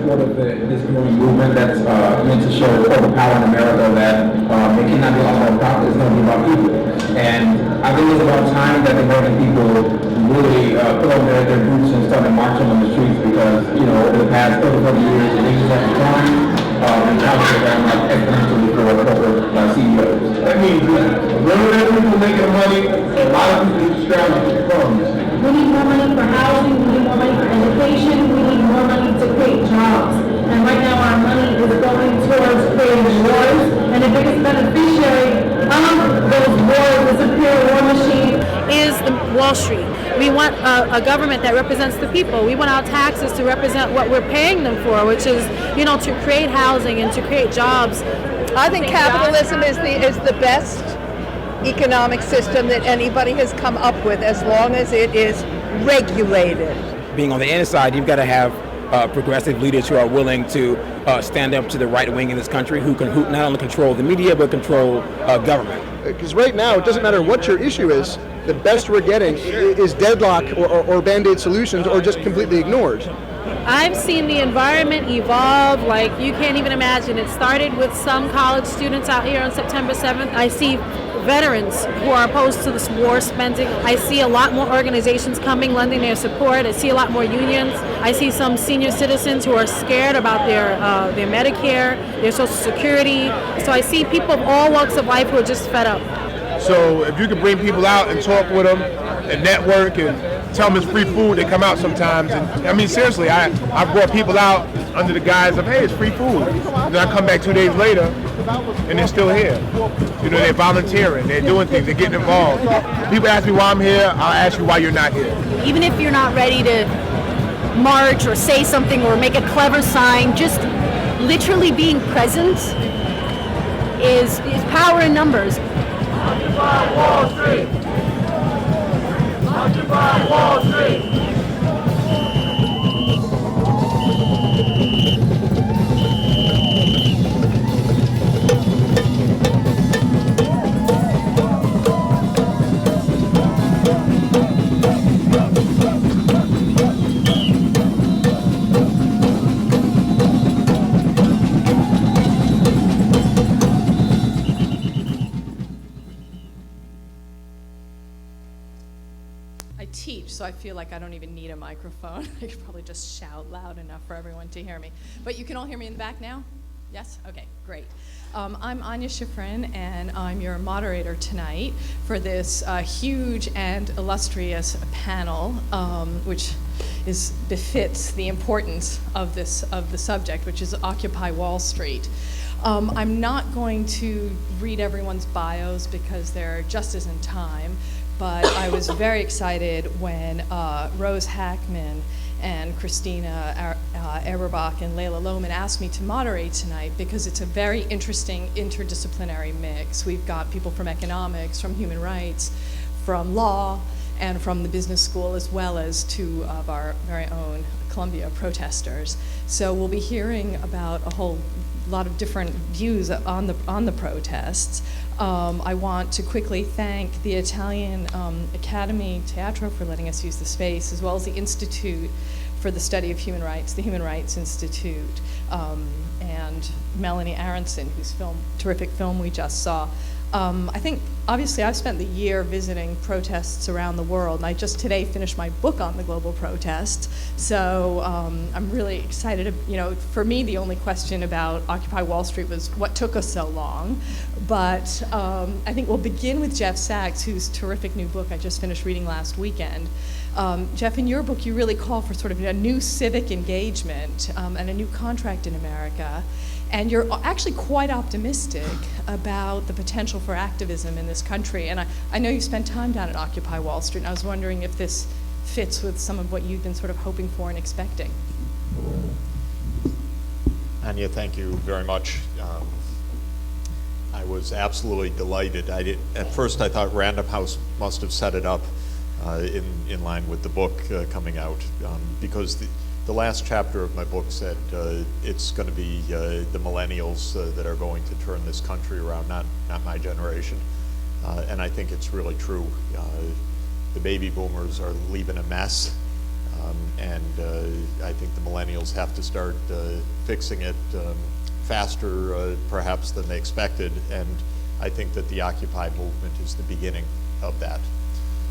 support of this growing movement that's meant to show overpower in America that it cannot be all about profit, it's going to be about people. And I think it's about time that the American people really put on their boots and started marching on the streets because, over the past 30, 40 years, the wages have declined and jobs have gone up exponentially for corporate CEOs. That means that when people making money, a lot of people are scrounging for funds. We need more money for housing, we need more money for education, we need more money to create jobs. And right now our money is going towards creating wars, and the biggest beneficiary of those wars, the superior war machine, is the Wall Street. We want a government that represents the people. We want our taxes to represent what we're paying them for, which is, to create housing and to create jobs. I think capitalism is the best economic system that anybody has come up with, as long as it is regulated. Being on the inside, you've got to have progressive leaders who are willing to stand up to the right wing in this country, who not only control the media but control government. Because right now, it doesn't matter what your issue is, the best we're getting is deadlock or band-aid solutions, or just completely ignored. I've seen the environment evolve like you can't even imagine. It started with some college students out here on September 7th. I see veterans who are opposed to this war spending. I see a lot more organizations coming, lending their support. I see a lot more unions. I see some senior citizens who are scared about their Medicare, their Social Security. So I see people of all walks of life who are just fed up. So if you can bring people out and talk with them and network and tell them it's free food, they come out sometimes. And I mean, seriously, I brought people out under the guise of, hey, it's free food. And then I come back 2 days later and they're still here. They're volunteering, they're doing things, they're getting involved. If people ask me why I'm here, I'll ask you why you're not here. Even if you're not ready to march or say something or make a clever sign, just literally being present is power in numbers. Occupy Wall Street! Occupy Wall Street! So I feel like I don't even need a microphone. I could probably just shout loud enough for everyone to hear me. But you can all hear me in the back now? Yes? Okay, great. I'm Anya Schiffrin, and I'm your moderator tonight for this huge and illustrious panel, which befits the importance of the subject, which is Occupy Wall Street. I'm not going to read everyone's bios because there just isn't time. But I was very excited when Rose Hackman and Christina Eberbach and Layla Lohman asked me to moderate tonight, because it's a very interesting interdisciplinary mix. We've got people from economics, from human rights, from law, and from the business school, as well as two of our very own Columbia protesters. So we'll be hearing about a whole lot of different views on the protests. I want to quickly thank the Italian Academy Teatro for letting us use the space, as well as the Institute for the Study of Human Rights, the Human Rights Institute, and Melanie Aronson, whose terrific film we just saw. I think, obviously, I've spent the year visiting protests around the world, and I just today finished my book on the global protests. So I'm really excited. For me, the only question about Occupy Wall Street was what took us so long. But I think we'll begin with Jeff Sachs, whose terrific new book I just finished reading last weekend. Jeff, in your book, you really call for sort of a new civic engagement and a new contract in America. And you're actually quite optimistic about the potential for activism in this country. And I know you spent time down at Occupy Wall Street, and I was wondering if this fits with some of what you've been sort of hoping for and expecting. Anya, thank you very much. I was absolutely delighted. At first I thought Random House must have set it up in line with the book coming out, because the last chapter of my book said it's going to be the millennials that are going to turn this country around, not my generation. And I think it's really true. The baby boomers are leaving a mess. I think the millennials have to start fixing it faster perhaps than they expected, and I think that the Occupy movement is the beginning of that.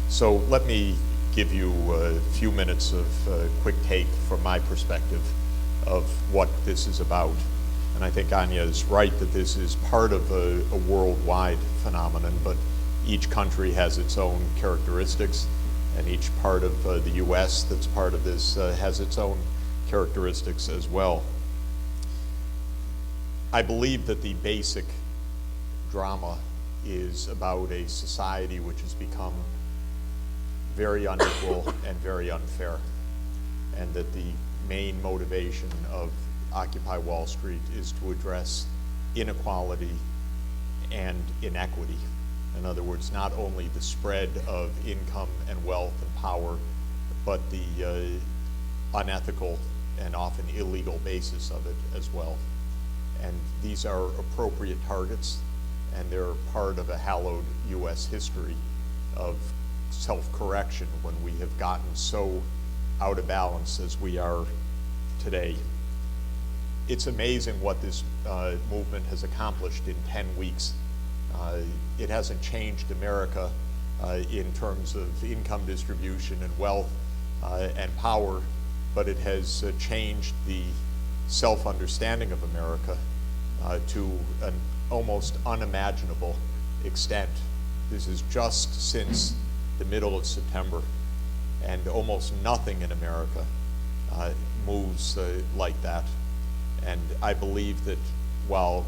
So let me give you a few minutes of quick take from my perspective of what this is about. And I think Anya is right that this is part of a worldwide phenomenon, but each country has its own characteristics, and each part of the US that's part of this has its own characteristics as well. I believe that the basic drama is about a society which has become very unequal and very unfair, and that the main motivation of Occupy Wall Street is to address inequality and inequity. In other words, not only the spread of income and wealth and power, but the unethical and often illegal basis of it as well. And these are appropriate targets, and they're part of a hallowed US history of self-correction when we have gotten so out of balance as we are today. It's amazing what this movement has accomplished in 10 weeks. It hasn't changed America in terms of income distribution and wealth and power, but it has changed the self-understanding of America to an almost unimaginable extent. This is just since the middle of September, and almost nothing in America moves like that. And I believe that while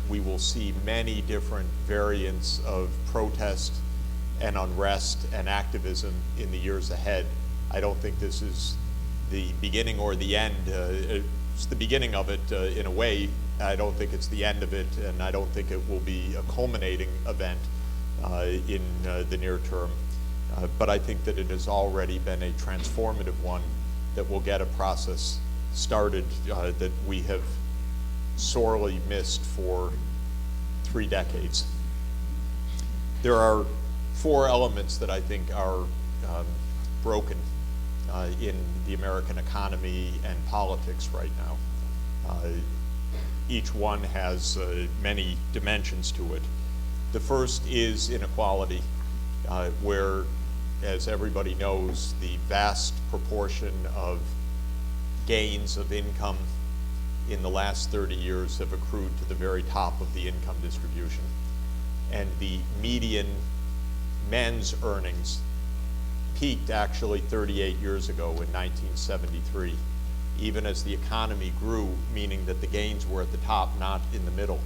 we will see many different variants of protest and unrest and activism in the years ahead, I don't think this is the beginning or the end. It's the beginning of it in a way. I don't think it's the end of it, and I don't think it will be a culminating event in the near term. But I think that it has already been a transformative one that will get a process started that we have sorely missed for 3 decades. There are 4 elements that I think are broken in the American economy and politics right now. Each one has many dimensions to it. The first is inequality, where, as everybody knows, the vast proportion of gains of income in the last 30 years have accrued to the very top of the income distribution. And the median men's earnings peaked actually 38 years ago in 1973, even as the economy grew, meaning that the gains were at the top, not in the middle.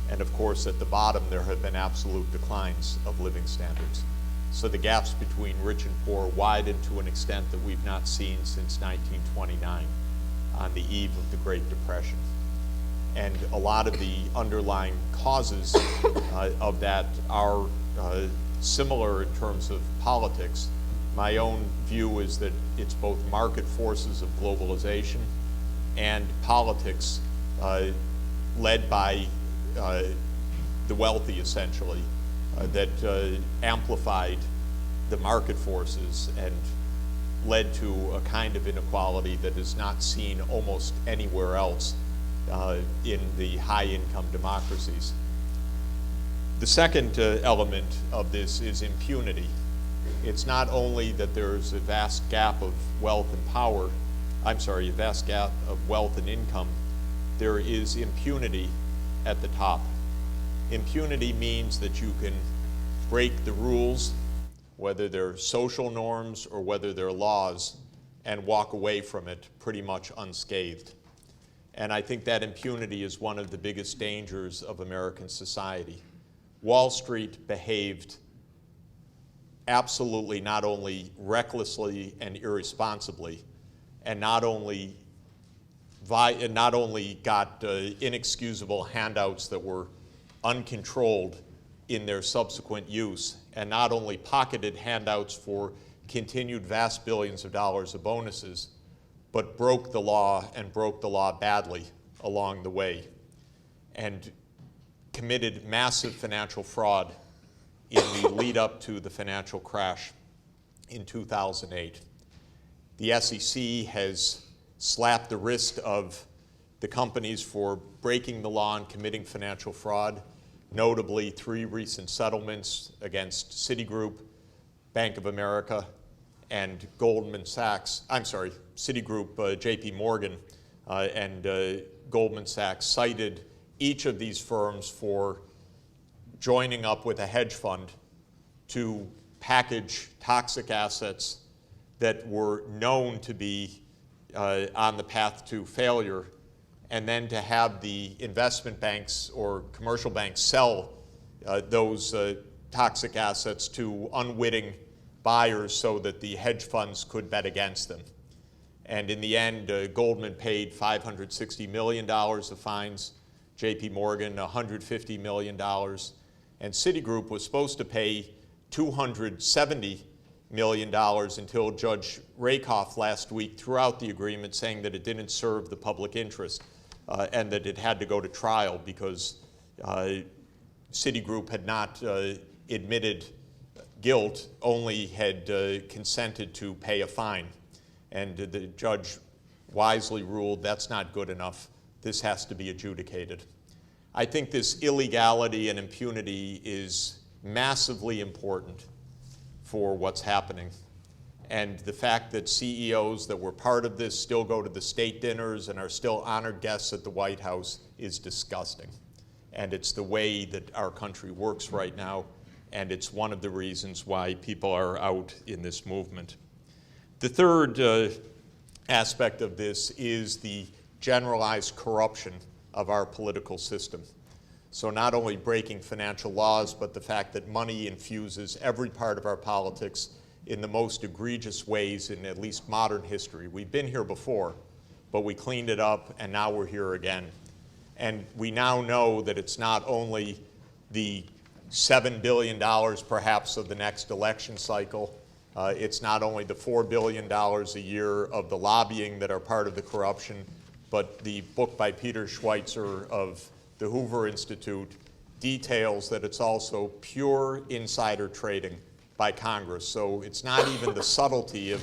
And of course, at the bottom, there have been absolute declines of living standards. So the gaps between rich and poor widened to an extent that we've not seen since 1929, on the eve of the Great Depression. And a lot of the underlying causes of that are similar in terms of politics. My own view is that it's both market forces of globalization and politics led by the wealthy, essentially, that amplified the market forces and led to a kind of inequality that is not seen almost anywhere else in the high-income democracies. The second element of this is impunity. It's not only that there's a vast gap of wealth and power, a vast gap of wealth and income, there is impunity at the top. Impunity means that you can break the rules, whether they're social norms or whether they're laws, and walk away from it pretty much unscathed. And I think that impunity is one of the biggest dangers of American society. Wall Street behaved absolutely not only recklessly and irresponsibly, and not only got inexcusable handouts that were uncontrolled in their subsequent use, and not only pocketed handouts for continued vast billions of dollars of bonuses, but broke the law, and broke the law badly along the way, and committed massive financial fraud in the lead up to the financial crash in 2008. The SEC has slapped the wrist of the companies for breaking the law and committing financial fraud, notably 3 recent settlements against Citigroup, Bank of America, and Goldman Sachs. I'm sorry, Citigroup, JP Morgan, and Goldman Sachs cited each of these firms for joining up with a hedge fund to package toxic assets that were known to be on the path to failure, and then to have the investment banks or commercial banks sell those toxic assets to unwitting buyers so that the hedge funds could bet against them. And in the end, Goldman paid $560 million of fines, JP Morgan $150 million, and Citigroup was supposed to pay $270 million until Judge Rakoff last week threw out the agreement saying that it didn't serve the public interest and that it had to go to trial because Citigroup had not admitted guilt, only had consented to pay a fine. And the judge wisely ruled that's not good enough. This has to be adjudicated. I think this illegality and impunity is massively important for what's happening. And the fact that CEOs that were part of this still go to the state dinners and are still honored guests at the White House is disgusting. And it's the way that our country works right now, and it's one of the reasons why people are out in this movement. The third aspect of this is the generalized corruption of our political system. So not only breaking financial laws, but the fact that money infuses every part of our politics in the most egregious ways in at least modern history. We've been here before, but we cleaned it up, and now we're here again. And we now know that it's not only the $7 billion perhaps of the next election cycle, it's not only the $4 billion a year of the lobbying that are part of the corruption, but the book by Peter Schweitzer of the Hoover Institute details that it's also pure insider trading by Congress. So it's not even the subtlety of,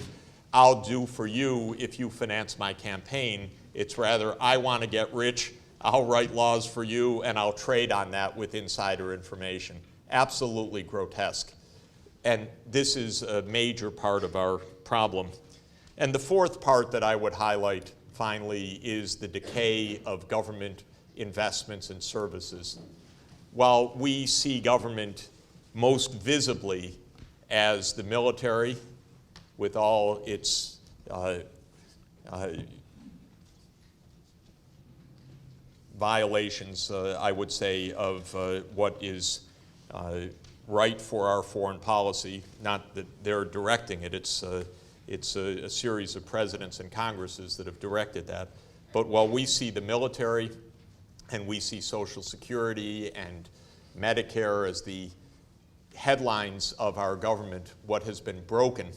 I'll do for you if you finance my campaign. It's rather, I want to get rich, I'll write laws for you, and I'll trade on that with insider information. Absolutely grotesque. And this is a major part of our problem. And the fourth part that I would highlight, finally, is the decay of government investments and services. While we see government most visibly as the military, with all its violations, I would say, of what is right for our foreign policy, not that they're directing it, it's a series of presidents and Congresses that have directed that. But while we see the military and we see Social Security and Medicare as the headlines of our government, what has been broken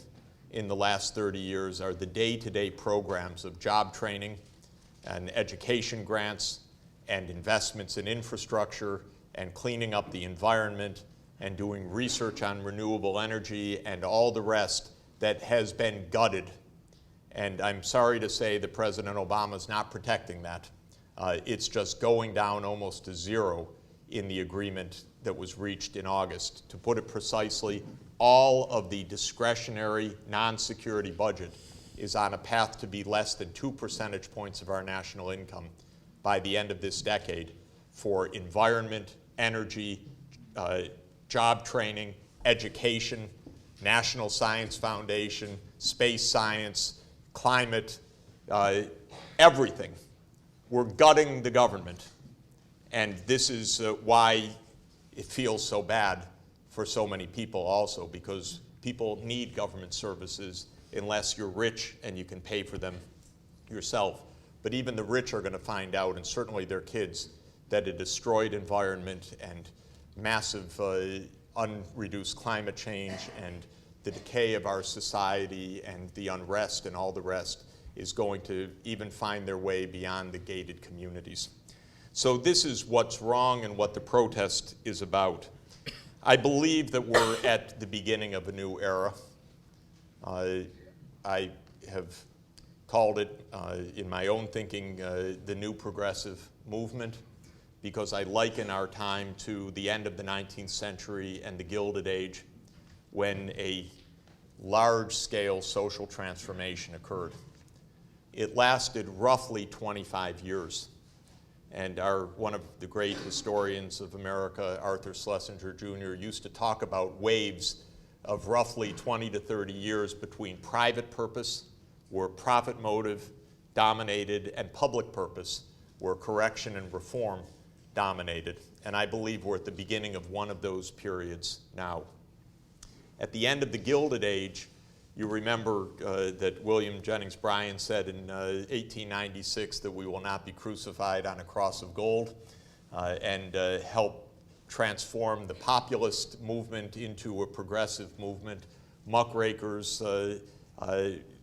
in the last 30 years are the day-to-day programs of job training and education grants and investments in infrastructure and cleaning up the environment and doing research on renewable energy and all the rest that has been gutted. And I'm sorry to say that President Obama is not protecting that. It's just going down almost to zero in the agreement that was reached in August. To put it precisely, all of the discretionary non-security budget is on a path to be less than 2 percentage points of our national income by the end of this decade for environment, energy, job training, education, National Science Foundation, space science, climate, everything. We're gutting the government. And this is why it feels so bad for so many people also, because people need government services unless you're rich and you can pay for them yourself. But even the rich are going to find out, and certainly their kids, that a destroyed environment and massive unreduced climate change and the decay of our society and the unrest and all the rest is going to even find their way beyond the gated communities. So this is what's wrong and what the protest is about. I believe that we're at the beginning of a new era. I have called it, in my own thinking, the new progressive movement, because I liken our time to the end of the 19th century and the Gilded Age, when a large-scale social transformation occurred. It lasted roughly 25 years. And one of the great historians of America, Arthur Schlesinger Jr., used to talk about waves of roughly 20 to 30 years between private purpose, where profit motive dominated, and public purpose, where correction and reform dominated. And I believe we're at the beginning of one of those periods now. At the end of the Gilded Age, you remember that William Jennings Bryan said in 1896 that we will not be crucified on a cross of gold, and help transform the populist movement into a progressive movement. Muckrakers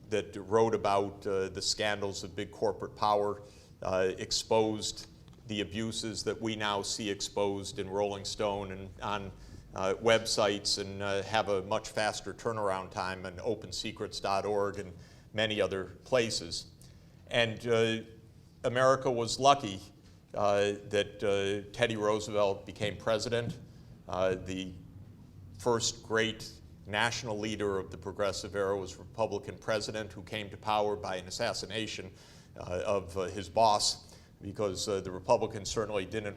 that wrote about the scandals of big corporate power exposed the abuses that we now see exposed in Rolling Stone and on websites, and have a much faster turnaround time on OpenSecrets.org and many other places. And America was lucky that Teddy Roosevelt became president, the first great national leader of the progressive era was Republican president, who came to power by an assassination of his boss, because the Republicans certainly didn't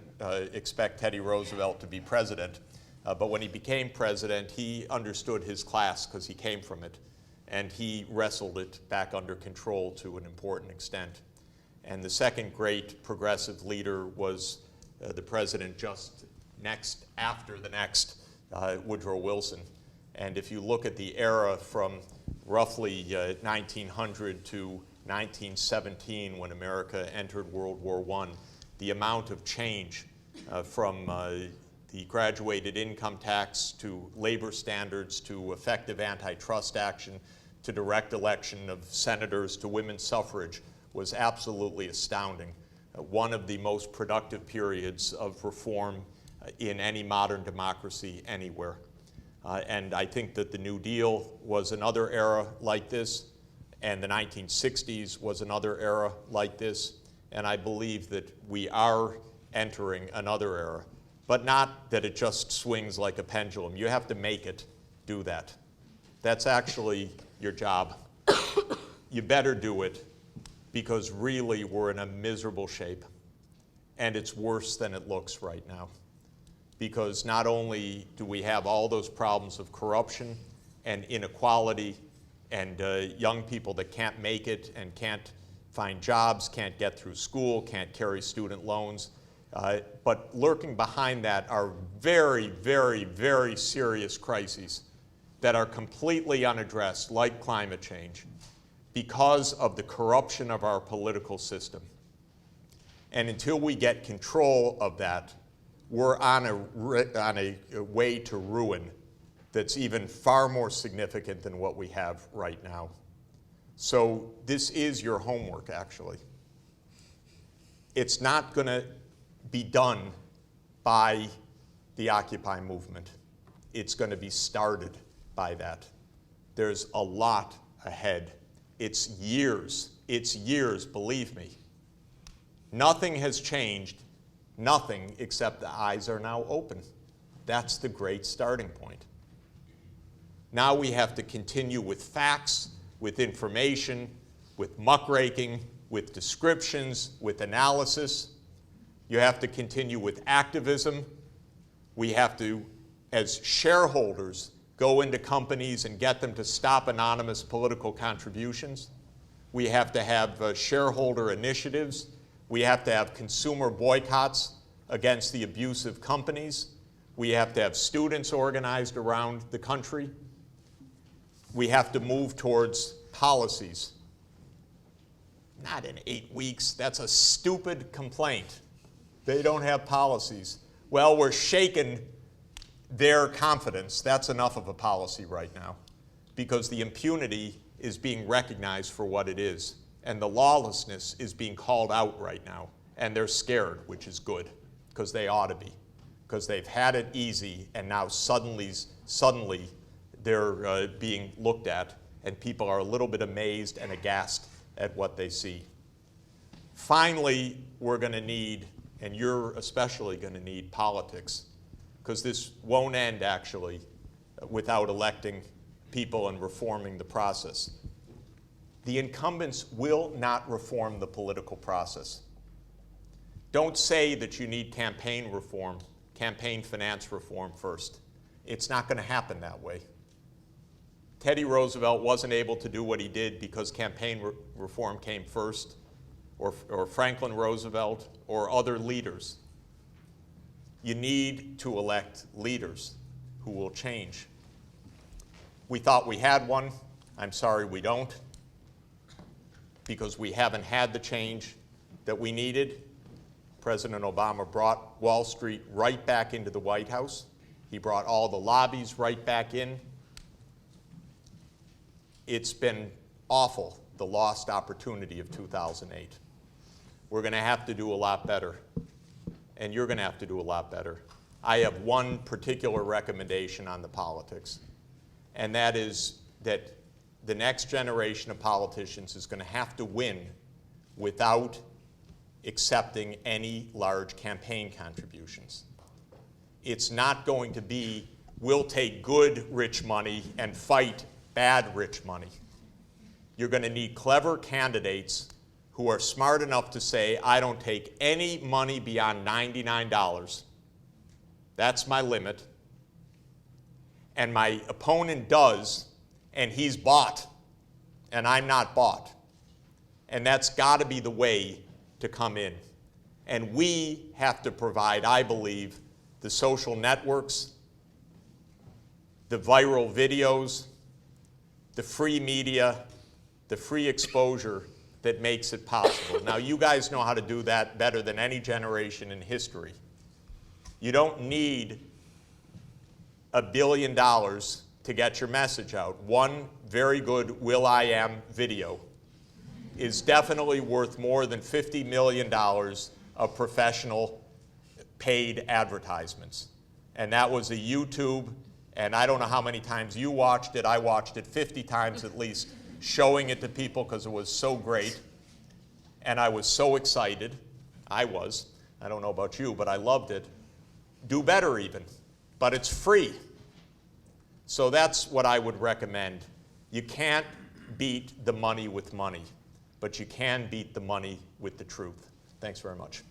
expect Teddy Roosevelt to be president. But when he became president, he understood his class because he came from it, and he wrestled it back under control to an important extent. And the second great progressive leader was the president just next after the next, Woodrow Wilson. And if you look at the era from roughly 1900 to 1917, when America entered World War I, the amount of change from the graduated income tax to labor standards to effective antitrust action to direct election of senators to women's suffrage was absolutely astounding. One of the most productive periods of reform in any modern democracy anywhere. And I think that the New Deal was another era like this, and the 1960s was another era like this, and I believe that we are entering another era. But not that it just swings like a pendulum. You have to make it do that. That's actually your job. You better do it, because really we're in a miserable shape. And it's worse than it looks right now. Because not only do we have all those problems of corruption and inequality and young people that can't make it and can't find jobs, can't get through school, can't carry student loans, but lurking behind that are very, very, very serious crises that are completely unaddressed, like climate change, because of the corruption of our political system. And until we get control of that, we're on a way to ruin that's even far more significant than what we have right now. So this is your homework, actually. It's not going to be done by the Occupy movement. It's going to be started by that. There's a lot ahead. It's years, believe me. Nothing has changed, nothing, except the eyes are now open. That's the great starting point. Now we have to continue with facts, with information, with muckraking, with descriptions, with analysis. You have to continue with activism. We have to, as shareholders, go into companies and get them to stop anonymous political contributions. We have to have shareholder initiatives. We have to have consumer boycotts against the abusive companies. We have to have students organized around the country. We have to move towards policies. Not in 8 weeks. That's a stupid complaint. They don't have policies. Well, we're shaking their confidence. That's enough of a policy right now, because the impunity is being recognized for what it is, and the lawlessness is being called out right now, and they're scared, which is good, because they ought to be, because they've had it easy, and now suddenly they're being looked at and people are a little bit amazed and aghast at what they see. Finally, we're going to need, and you're especially going to need, politics, because this won't end, actually, without electing people and reforming the process. The incumbents will not reform the political process. Don't say that you need campaign reform, campaign finance reform first. It's not going to happen that way. Teddy Roosevelt wasn't able to do what he did because campaign reform came first, or Franklin Roosevelt, or other leaders. You need to elect leaders who will change. We thought we had one. I'm sorry we don't, because we haven't had the change that we needed. President Obama brought Wall Street right back into the White House. He brought all the lobbies right back in. It's been awful, the lost opportunity of 2008. We're going to have to do a lot better, and you're going to have to do a lot better. I have one particular recommendation on the politics, and that is that the next generation of politicians is going to have to win without accepting any large campaign contributions. It's not going to be, we'll take good rich money and fight bad rich money. You're going to need clever candidates who are smart enough to say, I don't take any money beyond $99. That's my limit. And my opponent does, and he's bought, and I'm not bought. And that's got to be the way to come in. And we have to provide, I believe, the social networks, the viral videos, the free media, the free exposure that makes it possible. Now, you guys know how to do that better than any generation in history. You don't need $1 billion to get your message out. One very good Will.i.am video is definitely worth more than $50 million of professional paid advertisements. And that was a YouTube, and I don't know how many times you watched it. I watched it 50 times at least, showing it to people because it was so great. And I was so excited. I don't know about you, but I loved it. Do better even, but it's free. So that's what I would recommend. You can't beat the money with money, but you can beat the money with the truth. Thanks very much.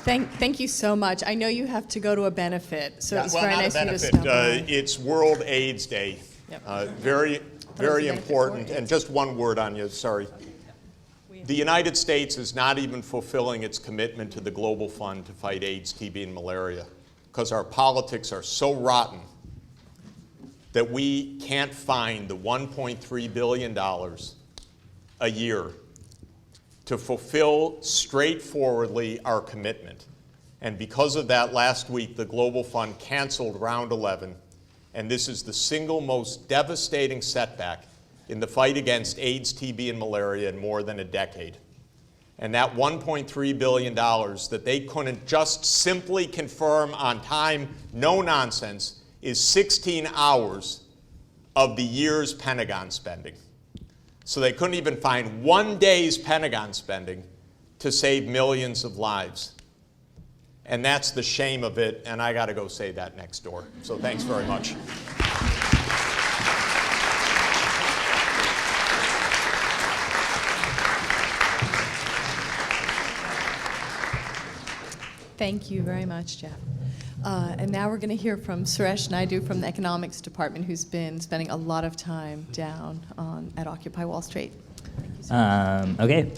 Thank you so much. I know you have to go to a benefit, so it's well, very not nice a of you to benefit. stop by. It's World AIDS Day. Yep. Very important. And just one word, Anya, sorry. The United States is not even fulfilling its commitment to the Global Fund to fight AIDS, TB, and malaria because our politics are so rotten that we can't find the $1.3 billion a year to fulfill straightforwardly our commitment. And because of that, last week, the Global Fund canceled Round 11, and this is the single most devastating setback in the fight against AIDS, TB, and malaria in more than a decade. And that $1.3 billion that they couldn't just simply confirm on time, no nonsense, is 16 hours of the year's Pentagon spending. So they couldn't even find one day's Pentagon spending to save millions of lives. And that's the shame of it, and I got to go say that next door. So thanks very much. Thank you very much, Jeff. And now we're going to hear from Suresh Naidu from the Economics Department, who's been spending a lot of time down at Occupy Wall Street. Okay.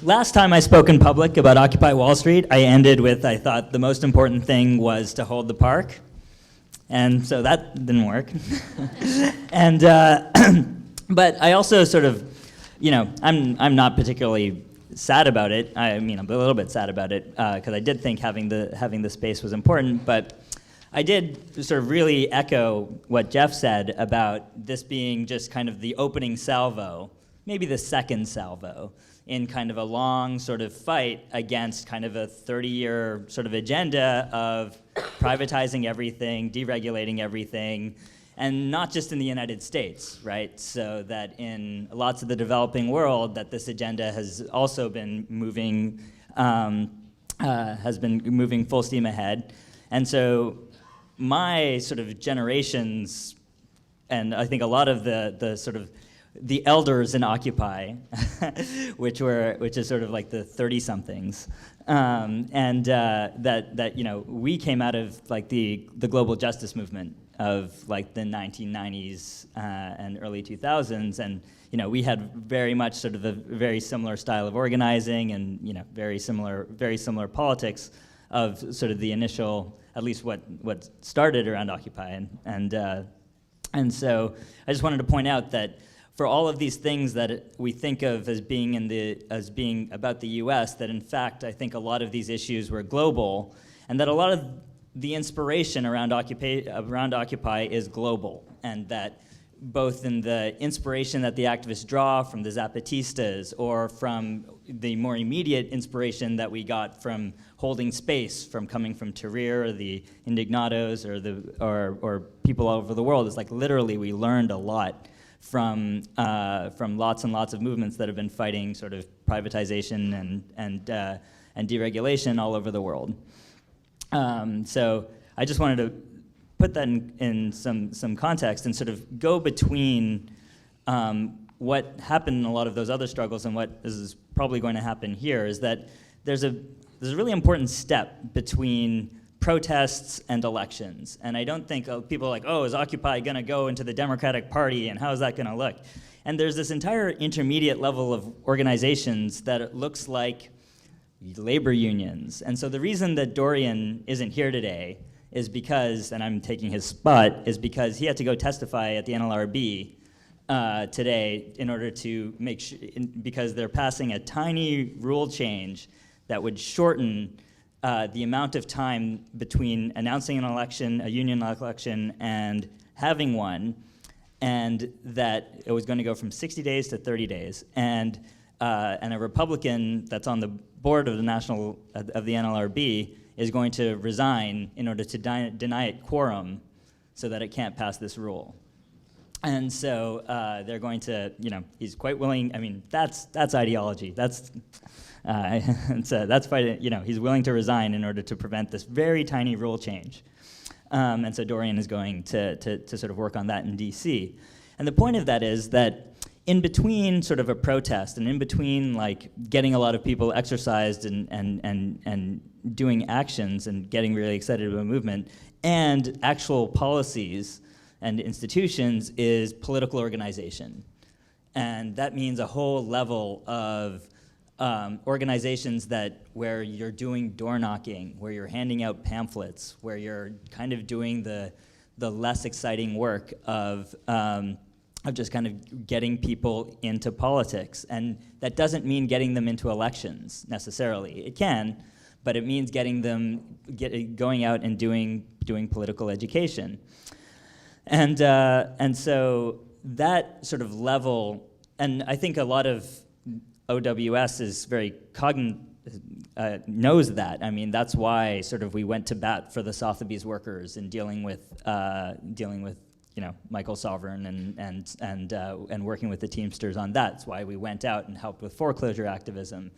Last time I spoke in public about Occupy Wall Street, I ended with, I thought the most important thing was to hold the park. And so that didn't work. And, but I also sort of, I'm not particularly sad about it. I mean, I'm a little bit sad about it because I did think having the space was important, but I did sort of really echo what Jeff said about this being just kind of the opening salvo maybe the second salvo in kind of a long sort of fight against kind of a 30-year sort of agenda of privatizing everything, deregulating everything, and not just in the United States, right? So that in lots of the developing world, that this agenda has also been moving, full steam ahead. And so my sort of generations, and I think a lot of the sort of the elders in Occupy, which is sort of like the 30-somethings, that we came out of like the global justice movement of like the 1990s and early 2000s, and we had very much sort of a very similar style of organizing, and very similar politics of sort of the initial, at least what started around Occupy, and so I just wanted to point out that for all of these things that we think of as being about the U.S., that in fact I think a lot of these issues were global, and that a lot of the inspiration around Occupy is global, and that both in the inspiration that the activists draw from the Zapatistas, or from the more immediate inspiration that we got from holding space, from coming from Tahrir, or the Indignados, or people all over the world, is like literally we learned a lot from lots and lots of movements that have been fighting sort of privatization and deregulation all over the world. So I just wanted to put that in some context and sort of go between what happened in a lot of those other struggles and what is probably going to happen here, is that there's a really important step between protests and elections. And I don't think people are like, oh, is Occupy going to go into the Democratic Party, and how is that going to look? And there's this entire intermediate level of organizations that it looks like labor unions. And so the reason that Dorian isn't here today is because, and I'm taking his spot, is because he had to go testify at the NLRB today in order to make sure, because they're passing a tiny rule change that would shorten the amount of time between announcing an election, a union election, and having one, and that it was going to go from 60 days to 30 days. And a Republican that's on the board of the NLRB is going to resign in order to deny it quorum so that it can't pass this rule. And so they're going to, he's quite willing. I mean, that's ideology. That's fighting. He's willing to resign in order to prevent this very tiny rule change. And so Dorian is going to sort of work on that in D.C. And the point of that is that in between sort of a protest, and in between like getting a lot of people exercised and doing actions and getting really excited about a movement, and actual policies and institutions, is political organization. And that means a whole level of organizations where you're doing door knocking, where you're handing out pamphlets, where you're kind of doing the less exciting work of just kind of getting people into politics. And that doesn't mean getting them into elections necessarily. It can, but it means getting them going out and doing political education. And so that sort of level, and I think a lot of OWS is very knows that. I mean, that's why sort of we went to bat for the Sotheby's workers in dealing with Michael Sovereign and working with the Teamsters on that. That's why we went out and helped with foreclosure activism.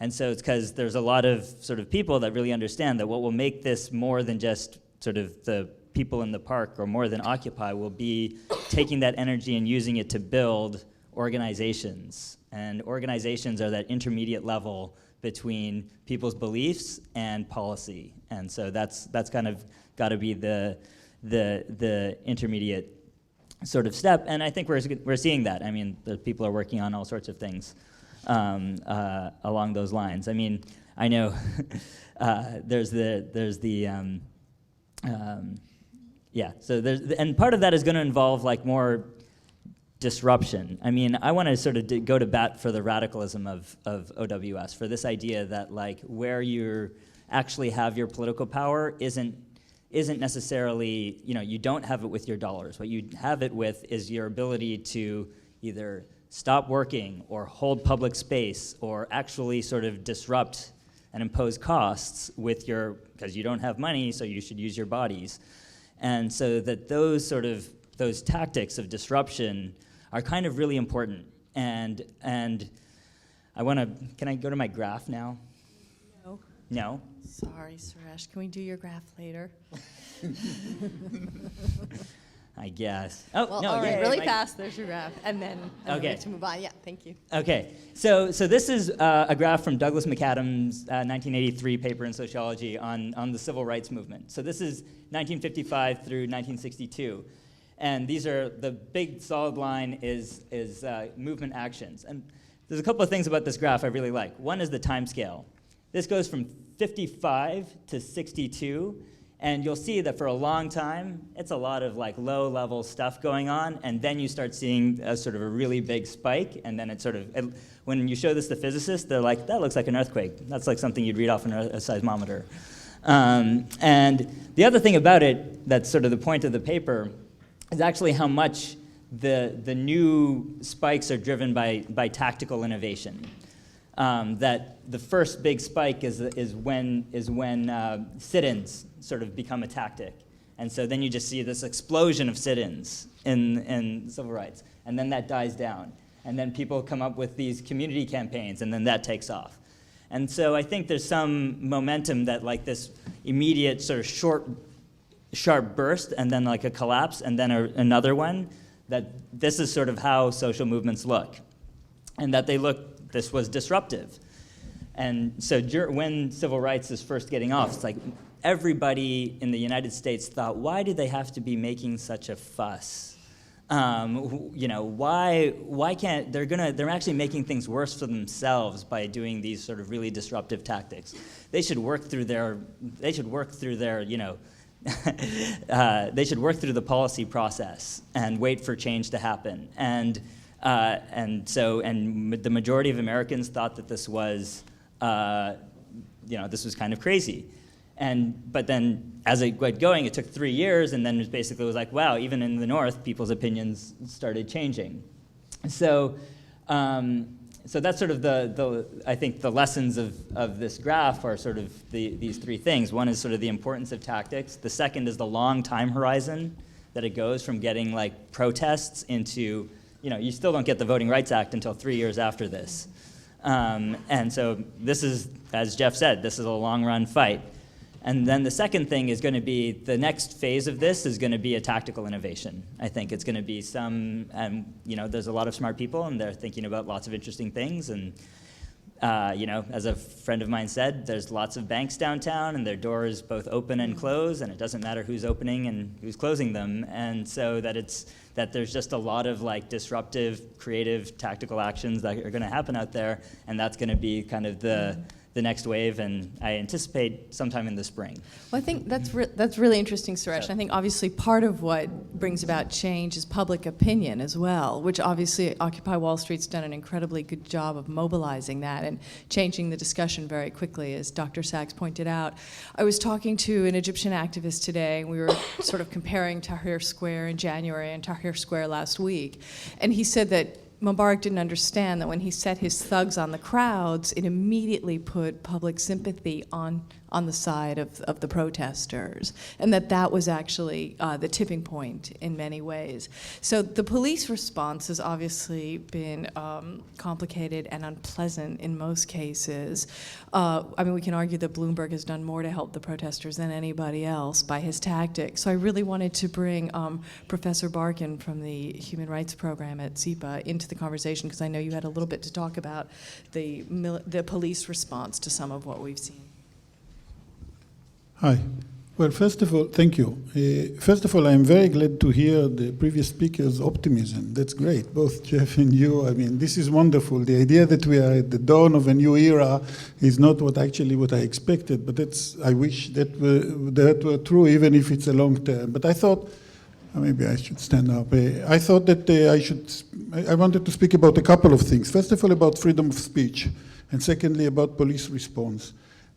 And so it's because there's a lot of sort of people that really understand that what will make this more than just sort of the people in the park, or more than Occupy, will be taking that energy and using it to build organizations. And organizations are that intermediate level between people's beliefs and policy. And so that's kind of got to be the intermediate sort of step. And I think we're seeing that. I mean, the people are working on all sorts of things along those lines. I mean, I know and part of that is going to involve like more disruption. I mean, I want to sort of go to bat for the radicalism of OWS, for this idea that like where you actually have your political power isn't necessarily, you don't have it with your dollars. What you have it with is your ability to either stop working or hold public space or actually sort of disrupt and impose costs with because you don't have money, so you should use your bodies. And so that those tactics of disruption are kind of really important. And can I go to my graph now? No. No? Sorry, Suresh. Can we do your graph later? I guess. Oh, Well, no, all right, yeah, really my- fast. There's your graph, and then we Okay. have to move on. Yeah, thank you. Okay, so this is a graph from Douglas McAdams' 1983 paper in sociology on the civil rights movement. So this is 1955 through 1962. And these are, the big solid line is movement actions. And there's a couple of things about this graph I really like. One is the time scale. This goes from 55 to 62. And you'll see that for a long time, it's a lot of like low-level stuff going on, and then you start seeing a sort of a really big spike, and then when you show this to physicists, they're like, that looks like an earthquake. That's like something you'd read off a seismometer. And the other thing about it, that's sort of the point of the paper, is actually how much the new spikes are driven by tactical innovation. That the first big spike is when sit-ins sort of become a tactic. And so then you just see this explosion of sit-ins in civil rights. And then that dies down. And then people come up with these community campaigns, and then that takes off. And so I think there's some momentum that like this immediate sort of short, sharp burst, and then like a collapse, and then another one, that this is sort of how social movements look. And that this was disruptive. And so when civil rights is first getting off, it's like everybody in the United States thought, why do they have to be making such a fuss? Why can't, they're actually making things worse for themselves by doing these sort of really disruptive tactics. They should work through they should work through the policy process and wait for change to happen. And the majority of Americans thought that this was, this was kind of crazy. But then as it went going, it took 3 years, and then it basically was like, wow, even in the North, people's opinions started changing. So that's sort of I think the lessons of this graph are sort of these three things. One is sort of the importance of tactics. The second is the long time horizon that it goes from getting like protests into, you still don't get the Voting Rights Act until 3 years after this. And so this is, as Jeff said, this is a long run fight. And then the second thing is going to be, the next phase of this is going to be a tactical innovation. I think it's going to be there's a lot of smart people, and they're thinking about lots of interesting things. And, as a friend of mine said, there's lots of banks downtown, and their doors both open and close, and it doesn't matter who's opening and who's closing them. And so that there's just a lot of like disruptive, creative, tactical actions that are going to happen out there, and that's going to be kind of the next wave, and I anticipate sometime in the spring. Well, I think that's really interesting, Suresh. And I think obviously part of what brings about change is public opinion as well, which obviously Occupy Wall Street's done an incredibly good job of mobilizing that and changing the discussion very quickly, as Dr. Sachs pointed out. I was talking to an Egyptian activist today, and we were sort of comparing Tahrir Square in January and Tahrir Square last week, and he said that Mubarak didn't understand that when he set his thugs on the crowds, it immediately put public sympathy on the side of the protesters, and that was actually the tipping point in many ways. So the police response has obviously been complicated and unpleasant in most cases. We can argue that Bloomberg has done more to help the protesters than anybody else by his tactics. So I really wanted to bring Professor Barkan from the Human Rights Program at SIPA into the conversation, because I know you had a little bit to talk about the police response to some of what we've seen. Hi. Well, first of all, thank you. First of all, I'm very glad to hear the previous speaker's optimism. That's great, both Jeff and you. I mean, this is wonderful. The idea that we are at the dawn of a new era is not what I expected, but I wish that were true, even if it's a long term. But I thought, maybe I should stand up. I thought that I wanted to speak about a couple of things. First of all, about freedom of speech, and secondly, about police response.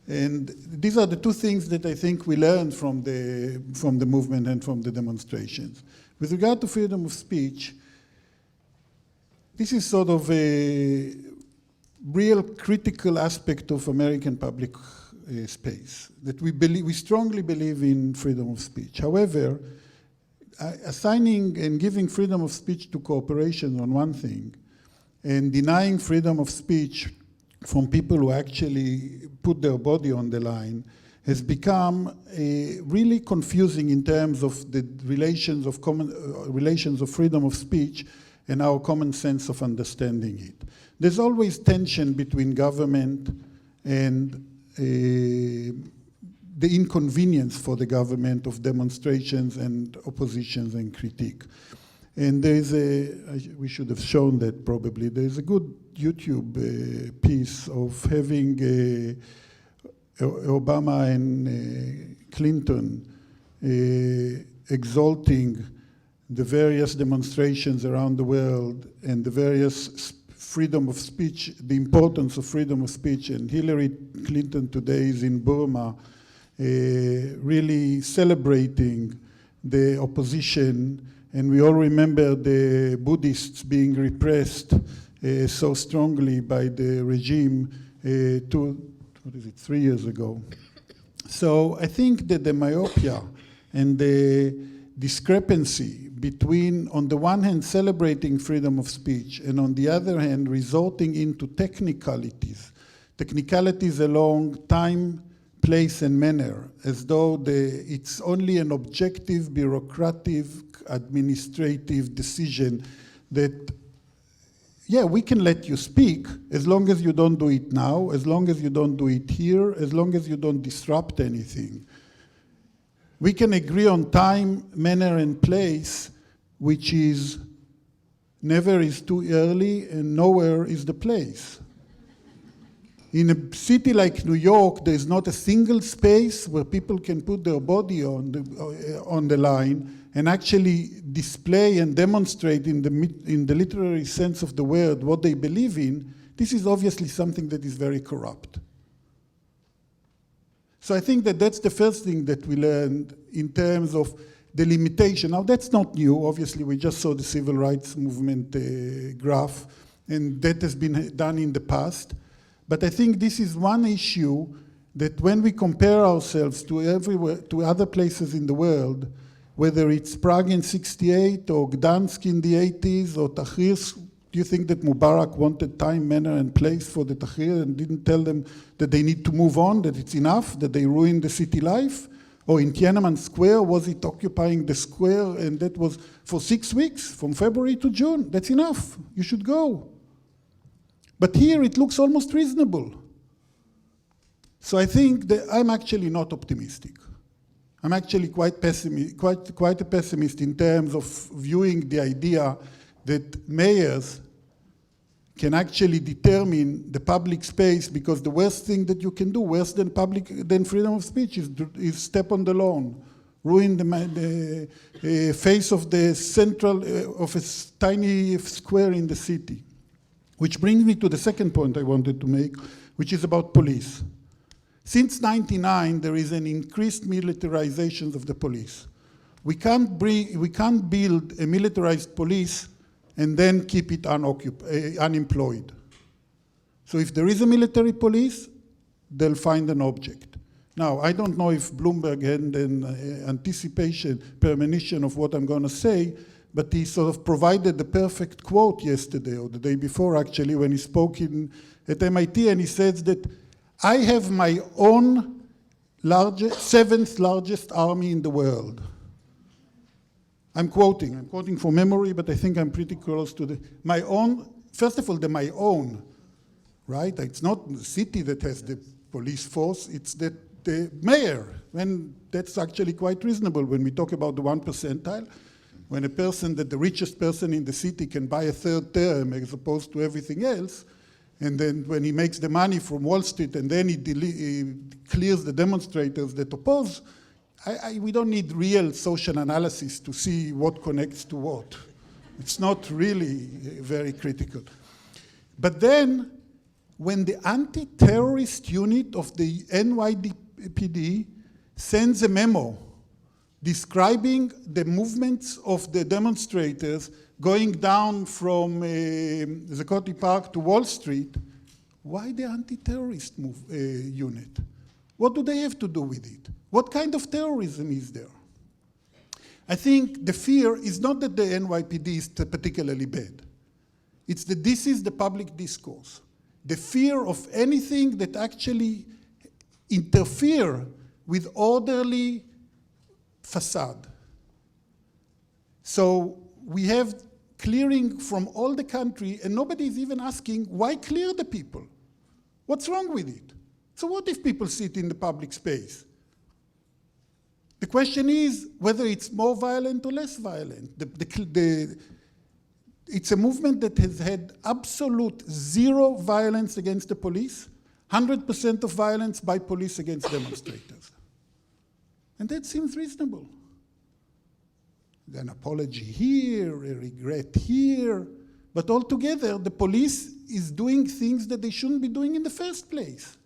And these are the two things that I think we learned from the movement and from the demonstrations. With regard to freedom of speech, this is sort of a real critical aspect of American public space, that we strongly believe in freedom of speech. However, assigning and giving freedom of speech to corporations on one thing, and denying freedom of speech from people who actually put their body on the line has become really confusing in terms of the relations of freedom of speech and our common sense of understanding it. There's always tension between government and the inconvenience for the government of demonstrations and oppositions and critique. And there is we should have shown that probably, there's a good YouTube piece of having Obama and Clinton exalting the various demonstrations around the world and the various freedom of speech, the importance of freedom of speech, and Hillary Clinton today is in Burma really celebrating the opposition, and we all remember the Buddhists being repressed so strongly by the regime 3 years ago. So I think that the myopia and the discrepancy between, on the one hand, celebrating freedom of speech, and on the other hand, resorting into technicalities along time, place, and manner, as though it's only an objective, bureaucratic, administrative decision that, yeah, we can let you speak as long as you don't do it now, as long as you don't do it here, as long as you don't disrupt anything. We can agree on time, manner, and place, which is never is too early and nowhere is the place. In a city like New York, there is not a single space where people can put their body on the line and actually display and demonstrate in the literary sense of the word what they believe in. This is obviously something that is very corrupt. So I think that that's the first thing that we learned in terms of the limitation. Now, that's not new. Obviously, we just saw the civil rights movement graph, and that has been done in the past. But I think this is one issue that when we compare ourselves to other places in the world, whether it's Prague in '68 or Gdansk in the '80s or Tahrir, do you think that Mubarak wanted time, manner, and place for the Tahrir and didn't tell them that they need to move on, that it's enough, that they ruined the city life? Or in Tiananmen Square, was it occupying the square, and that was for 6 weeks, from February to June? That's enough. You should go. But here it looks almost reasonable. So I think that I'm actually not optimistic. I'm actually quite a pessimist in terms of viewing the idea that mayors can actually determine the public space, because the worst thing that you can do, worse than freedom of speech, is step on the lawn, ruin the face of the central, of a tiny square in the city. Which brings me to the second point I wanted to make, which is about police. Since '99, there is an increased militarization of the police. We can't build a militarized police and then keep it unemployed. So if there is a military police, they'll find an object. Now, I don't know if Bloomberg had an premonition of what I'm going to say, but he sort of provided the perfect quote yesterday, or the day before actually, when he spoke at MIT, and he says that I have my own seventh largest army in the world. I'm quoting from memory, but I think I'm pretty close to my own. First of all, my own, right? It's not the city that has the police force, it's the mayor. And that's actually quite reasonable when we talk about the 1 percentile, when a person, that the richest person in the city can buy a third term as opposed to everything else, and then when he makes the money from Wall Street and then he clears the demonstrators that oppose, we don't need real social analysis to see what connects to what. It's not really very critical. But then, when the anti-terrorist unit of the NYPD sends a memo describing the movements of the demonstrators going down from Zuccotti Park to Wall Street, why the anti-terrorist unit? What do they have to do with it? What kind of terrorism is there? I think the fear is not that the NYPD is particularly bad. It's that this is the public discourse. The fear of anything that actually interfere with orderly facade. So we have clearing from all the country, and nobody is even asking, why clear the people? What's wrong with it? So what if people sit in the public space? The question is whether it's more violent or less violent. It's a movement that has had absolute zero violence against the police, 100% of violence by police against demonstrators. And that seems reasonable. An apology here, a regret here, but altogether the police is doing things that they shouldn't be doing in the first place.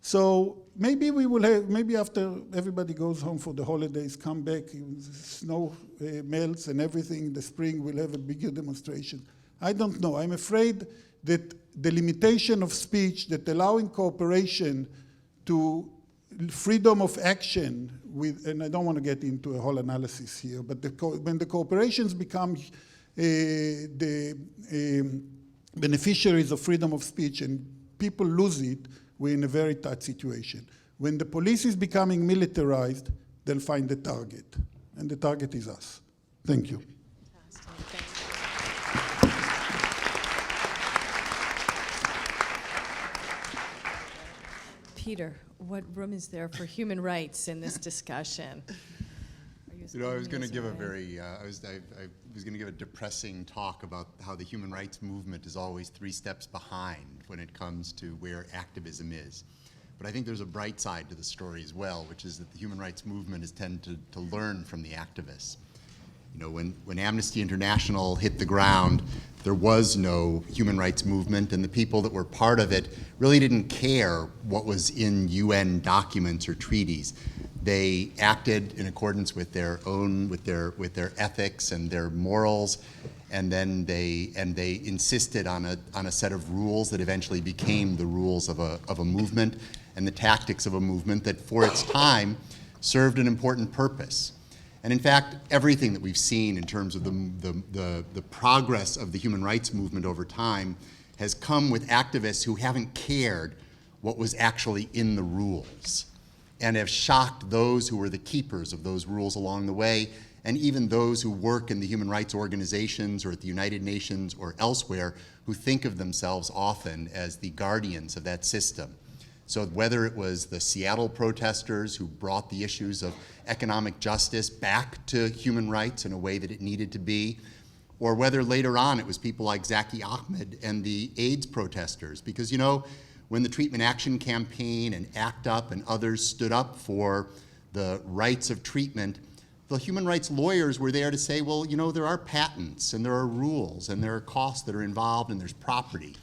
So maybe we will have, maybe after everybody goes home for the holidays, come back, snow melts and everything in the spring, we'll have a bigger demonstration. I don't know. I'm afraid that the limitation of speech, that allowing cooperation to freedom of action with, and I don't want to get into a whole analysis here, but when the corporations become the beneficiaries of freedom of speech and people lose it, we're in a very tight situation. When the police is becoming militarized, they'll find the target, and the target is us. Thank you. Peter, what room is there for human rights in this discussion? You know, I was going to give a very, I was going to give a depressing talk about how the human rights movement is always 3 steps behind when it comes to where activism is. But I think there's a bright side to the story as well, which is that the human rights movement has tended to learn from the activists. You know, when Amnesty International hit the ground, there was no human rights movement, and the people that were part of it really didn't care what was in UN documents or treaties. They acted in accordance with their own, with their ethics and their morals, and then they insisted on a set of rules that eventually became the rules of a movement and the tactics of a movement that, for its time, served an important purpose. And in fact, everything that we've seen in terms of the progress of the human rights movement over time has come with activists who haven't cared what was actually in the rules, and have shocked those who were the keepers of those rules along the way, and even those who work in the human rights organizations or at the United Nations or elsewhere, who think of themselves often as the guardians of that system. So whether it was the Seattle protesters who brought the issues of economic justice back to human rights in a way that it needed to be, or whether later on it was people like Zaki Ahmed and the AIDS protesters, because, you know, when the Treatment Action Campaign and ACT UP and others stood up for the rights of treatment, the human rights lawyers were there to say, well, you know, there are patents and there are rules and there are costs that are involved and there's property.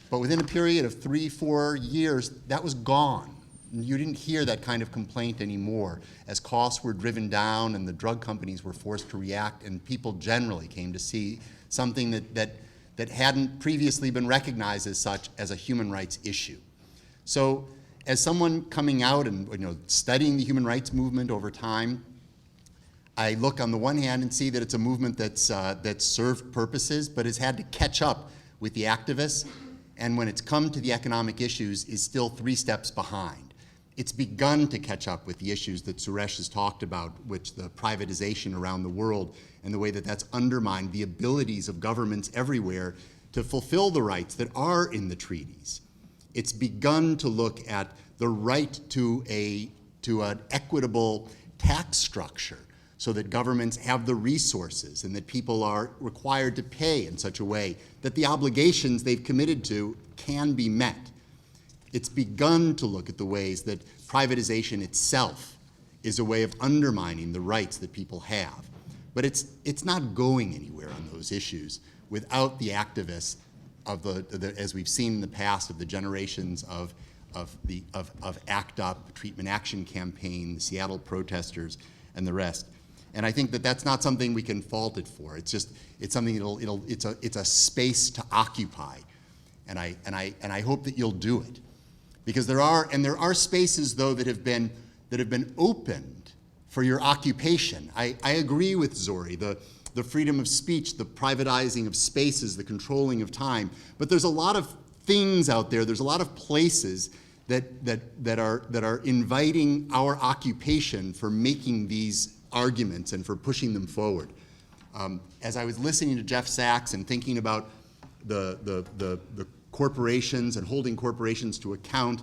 But within a period of 3-4 years, that was gone. You didn't hear that kind of complaint anymore as costs were driven down and the drug companies were forced to react, and people generally came to see something that hadn't previously been recognized as such as a human rights issue. So as someone coming out and, you know, studying the human rights movement over time, I look on the one hand and see that it's a movement that's served purposes but has had to catch up with the activists, and when it's come to the economic issues is still 3 steps behind. It's begun to catch up with the issues that Suresh has talked about, which the privatization around the world and the way that that's undermined the abilities of governments everywhere to fulfill the rights that are in the treaties. It's begun to look at the right to an equitable tax structure so that governments have the resources and that people are required to pay in such a way that the obligations they've committed to can be met. It's begun to look at the ways that privatization itself is a way of undermining the rights that people have. But it's not going anywhere on those issues without the activists of as we've seen in the past, of the generations of ACT UP, the Treatment Action Campaign, the Seattle protesters, and the rest. And I think that that's not something we can fault it for. It's something it's a space to occupy. And I hope that you'll do it. Because there are spaces though that have been opened for your occupation. I agree with Zori, the freedom of speech, the privatizing of spaces, the controlling of time. But there's a lot of things out there, there's a lot of places that are inviting our occupation for making these arguments and for pushing them forward. As I was listening to Jeff Sachs and thinking about the corporations and holding corporations to account,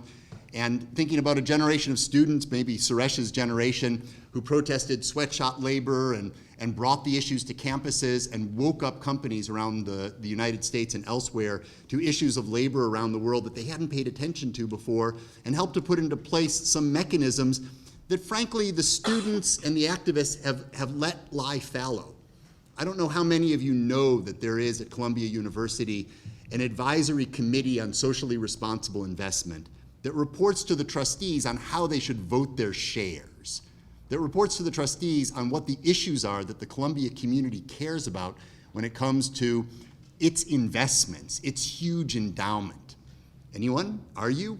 and thinking about a generation of students, maybe Suresh's generation, who protested sweatshop labor and brought the issues to campuses and woke up companies around the United States and elsewhere to issues of labor around the world that they hadn't paid attention to before, and helped to put into place some mechanisms that frankly the students and the activists have let lie fallow. I don't know how many of you know that there is at Columbia University an advisory committee on socially responsible investment that reports to the trustees on how they should vote their shares, that reports to the trustees on what the issues are that the Columbia community cares about when it comes to its investments, its huge endowment. Anyone? Are you?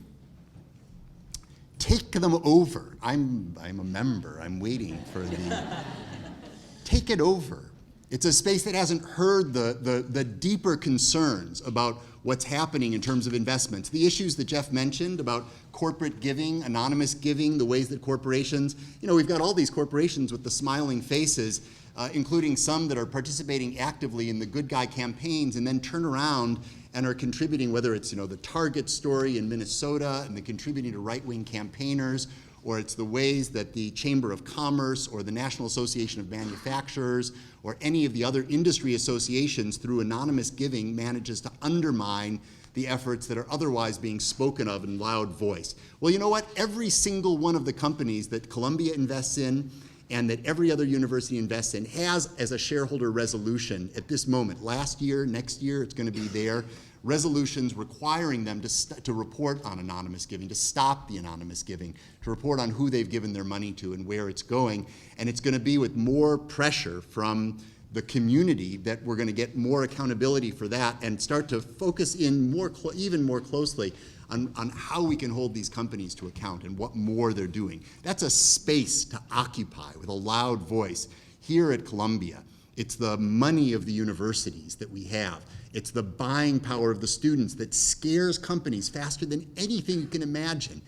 Take them over. I'm a member. I'm waiting for the... Take it over. It's a space that hasn't heard the deeper concerns about what's happening in terms of investments. The issues that Jeff mentioned about corporate giving, anonymous giving, the ways that corporations, we've got all these corporations with the smiling faces, including some that are participating actively in the good guy campaigns and then turn around and are contributing, whether it's the Target story in Minnesota and the contributing to right-wing campaigners, or it's the ways that the Chamber of Commerce or the National Association of Manufacturers or any of the other industry associations through anonymous giving manages to undermine the efforts that are otherwise being spoken of in loud voice. Well, you know what? Every single one of the companies that Columbia invests in and that every other university invests in has as a shareholder resolution at this moment, last year, next year, it's going to be there, resolutions requiring them to report on anonymous giving, to stop the anonymous giving, to report on who they've given their money to and where it's going. And it's going to be with more pressure from the community that we're going to get more accountability for that and start to focus in even more closely on how we can hold these companies to account and what more they're doing. That's a space to occupy with a loud voice here at Columbia. It's the money of the universities that we have. It's the buying power of the students that scares companies faster than anything you can imagine.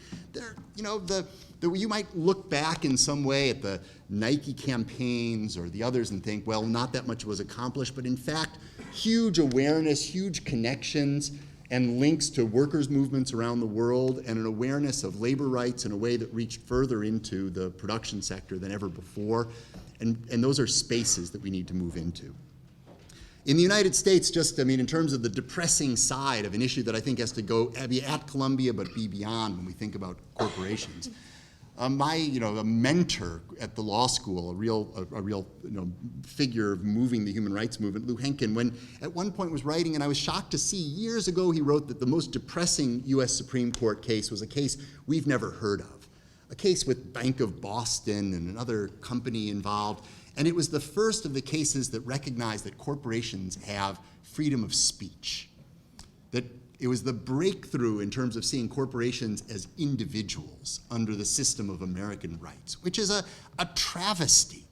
You might look back in some way at the Nike campaigns or the others and think, well, not that much was accomplished, but in fact, huge awareness, huge connections, and links to workers' movements around the world, and an awareness of labor rights in a way that reached further into the production sector than ever before. And those are spaces that we need to move into. In the United States, in terms of the depressing side of an issue that I think has to be at Columbia but be beyond when we think about corporations, a mentor at the law school, a real figure of moving the human rights movement, Lou Henkin, when at one point was writing, and I was shocked to see years ago he wrote that the most depressing U.S. Supreme Court case was a case we've never heard of, a case with Bank of Boston and another company involved. And it was the first of the cases that recognized that corporations have freedom of speech. That it was the breakthrough in terms of seeing corporations as individuals under the system of American rights, which is a travesty.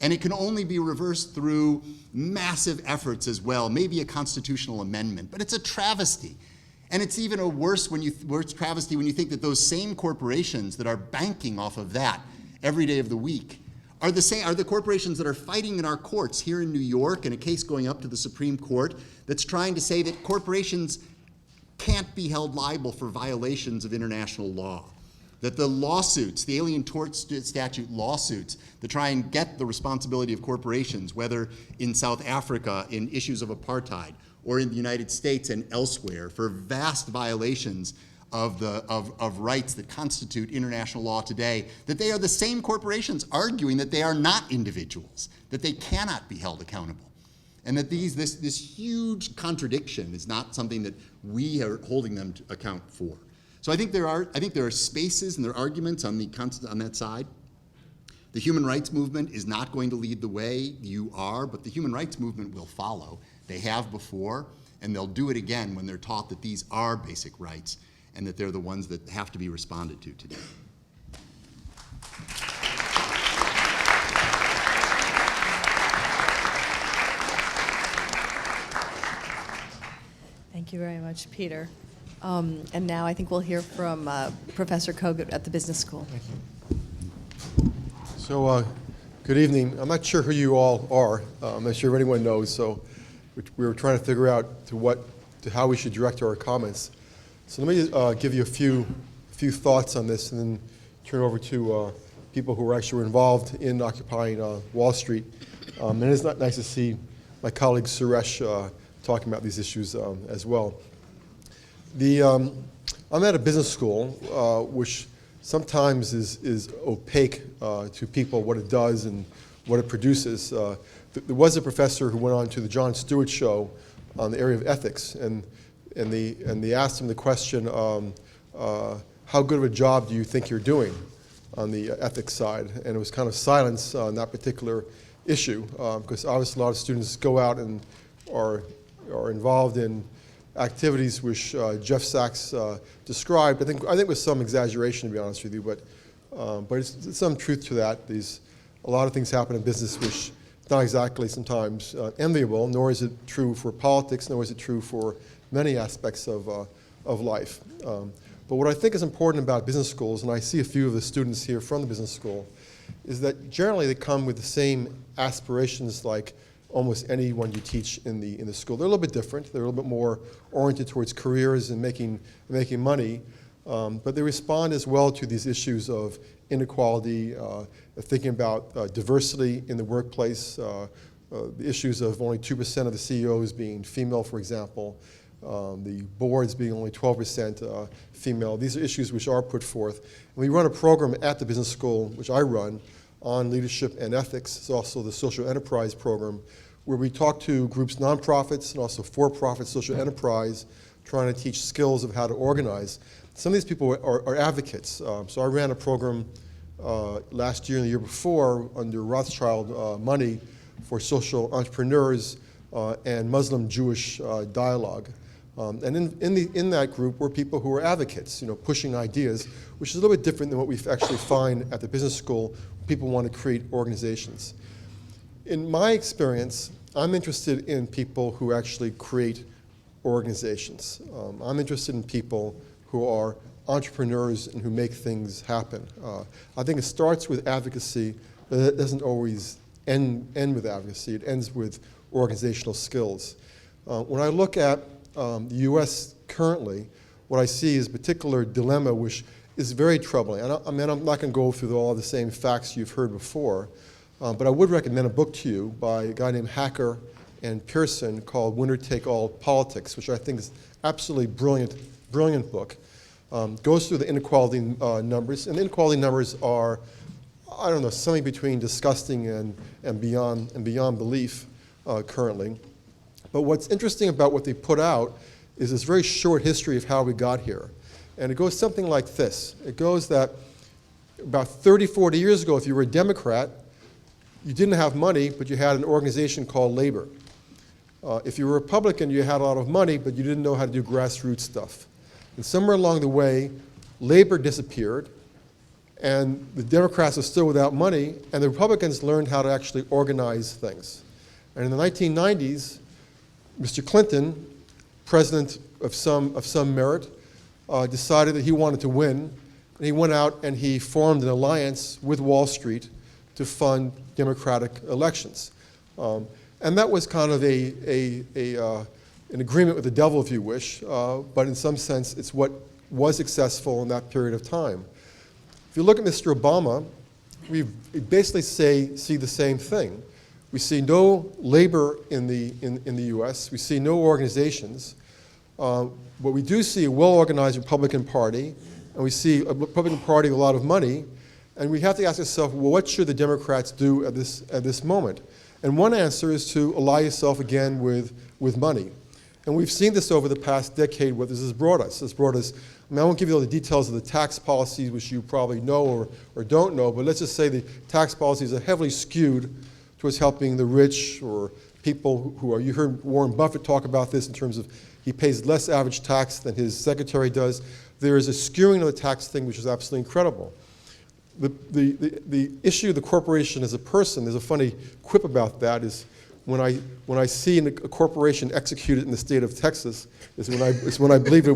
And it can only be reversed through massive efforts as well, maybe a constitutional amendment, but it's a travesty. And it's even a worse travesty when you think that those same corporations that are banking off of that every day of the week are the corporations that are fighting in our courts here in New York in a case going up to the Supreme Court that's trying to say that corporations can't be held liable for violations of international law. That the lawsuits, the Alien Tort Statute lawsuits that try and get the responsibility of corporations, whether in South Africa in issues of apartheid or in the United States and elsewhere for vast violations of rights that constitute international law today, that they are the same corporations arguing that they are not individuals, that they cannot be held accountable, and that this huge contradiction is not something that we are holding them to account for. So I think there are spaces and there are arguments on that side The human rights movement is not going to lead the way, you are, but the human rights movement will follow. They have before, and they'll do it again when they're taught that these are basic rights and that they're the ones that have to be responded to today. Thank you very much, Peter. And now I think we'll hear from Professor Kogut at the Business School. Thank you. So, good evening. I'm not sure who you all are. I'm not sure if anyone knows. So, we were trying to figure out to how we should direct our comments. So, let me give you a few thoughts on this, and then turn it over to people who are actually involved in occupying Wall Street. And it's not nice to see my colleague Suresh talking about these issues as well. I'm at a business school, which sometimes is opaque to people what it does and what it produces. There was a professor who went on to the Jon Stewart show on the area of ethics, and they asked him the question, how good of a job do you think you're doing on the ethics side? And it was kind of silence on that particular issue, because obviously a lot of students go out and are involved in activities which Jeff Sachs described. I think with some exaggeration, to be honest with you, but it's some truth to that. A lot of things happen in business which not exactly sometimes enviable, nor is it true for politics, nor is it true for many aspects of life. But what I think is important about business schools, and I see a few of the students here from the business school, is that generally they come with the same aspirations like almost anyone you teach in the school. They're a little bit different. They're a little bit more oriented towards careers and making money, but they respond as well to these issues of inequality, thinking about diversity in the workplace, the issues of only 2% of the CEOs being female, for example, the boards being only 12% female. These are issues which are put forth. And we run a program at the business school, which I run, on leadership and ethics. It's also the social enterprise program, where we talk to groups, nonprofits, and also for-profit social enterprise, trying to teach skills of how to organize. Some of these people are advocates. So I ran a program last year and the year before under Rothschild money for social entrepreneurs and Muslim-Jewish dialogue. And in that group were people who were advocates, pushing ideas, which is a little bit different than what we actually find at the business school. People want to create organizations. In my experience, I'm interested in people who actually create organizations. I'm interested in people who are entrepreneurs and who make things happen. I think it starts with advocacy, but it doesn't always end with advocacy. It ends with organizational skills. When I look at the U.S. currently, what I see is a particular dilemma which is very troubling. And I'm not going to go through all the same facts you've heard before, but I would recommend a book to you by a guy named Hacker and Pearson called Winner Take All Politics, which I think is absolutely brilliant book. Goes through the inequality numbers, and the inequality numbers are, I don't know, something between disgusting and beyond belief currently. But what's interesting about what they put out is this very short history of how we got here. And it goes something like this. It goes that about 30, 40 years ago, if you were a Democrat, you didn't have money, but you had an organization called labor. If you were a Republican, you had a lot of money, but you didn't know how to do grassroots stuff. And somewhere along the way, labor disappeared, and the Democrats are still without money, and the Republicans learned how to actually organize things. And in the 1990s, Mr. Clinton, president of some merit, decided that he wanted to win, and he went out and he formed an alliance with Wall Street to fund Democratic elections. And that was kind of an agreement with the devil, if you wish, but in some sense, it's what was successful in that period of time. If you look at Mr. Obama, we basically see the same thing. We see no labor in the U.S. We see no organizations. But we do see a well-organized Republican Party, and we see a Republican Party with a lot of money. And we have to ask ourselves, well, what should the Democrats do at this moment? And one answer is to ally yourself again with money. And we've seen this over the past decade where this has brought us. It's brought us, I mean, I won't give you all the details of the tax policies, which you probably know or don't know, but let's just say the tax policies are heavily skewed towards helping the rich or people who are, you heard Warren Buffett talk about this in terms of he pays less average tax than his secretary does. There is a skewing of the tax thing which is absolutely incredible. The issue of the corporation as a person, there's a funny quip about that, is when I see a corporation executed in the state of Texas, is when I believe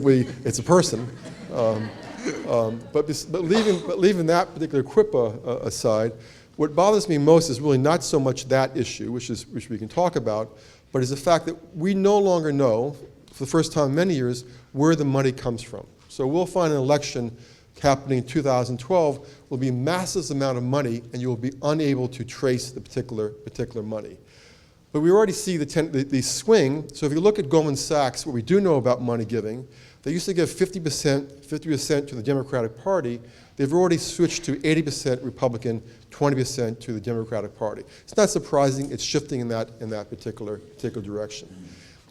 it's a person. But leaving that particular quip aside, what bothers me most is really not so much that issue, which we can talk about, but is the fact that we no longer know, for the first time in many years, where the money comes from. So we'll find an election happening in 2012 will be massive amount of money, and you will be unable to trace the particular money. But we already see the swing. So if you look at Goldman Sachs, what we do know about money giving, they used to give 50% to the Democratic Party. They've already switched to 80% Republican, 20% to the Democratic Party. It's not surprising. It's shifting in that particular direction.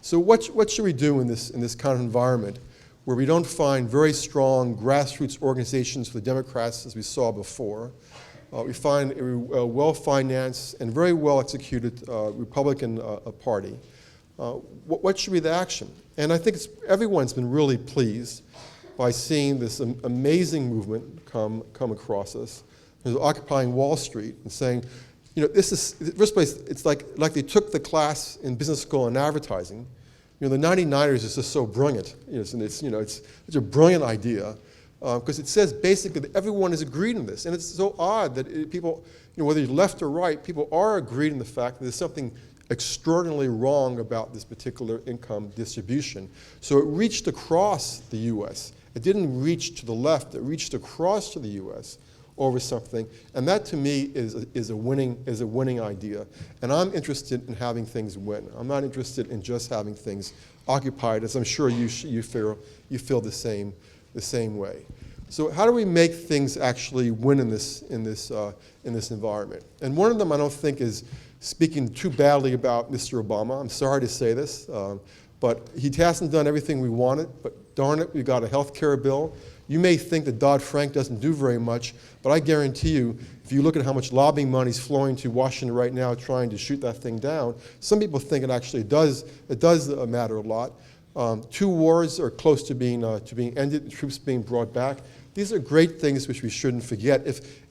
So what should we do in this kind of environment where we don't find very strong grassroots organizations for the Democrats as we saw before? We find a well-financed and very well-executed Republican Party. What should be the action? And I think everyone's been really pleased by seeing this amazing movement come across us. There's occupying Wall Street and saying, you know, this is, in the first place, it's like they took the class in business school in advertising. You know, the 99ers is just so brilliant. It's a brilliant idea. Because it says basically that everyone is agreed in this. And it's so odd that people, you know, whether you're left or right, people are agreed in the fact that there's something extraordinarily wrong about this particular income distribution. So it reached across the U.S. It didn't reach to the left. It reached across to the U.S. over something. And that, to me, is a winning idea. And I'm interested in having things win. I'm not interested in just having things occupied, as I'm sure you feel the same way. So how do we make things actually win in this environment? And one of them I don't think is speaking too badly about Mr. Obama. I'm sorry to say this, but he hasn't done everything we wanted, but darn it, we got a health care bill. You may think that Dodd-Frank doesn't do very much, but I guarantee you, if you look at how much lobbying money is flowing to Washington right now trying to shoot that thing down, some people think it actually does matter a lot. 2 wars are close to being ended, troops being brought back. These are great things which we shouldn't forget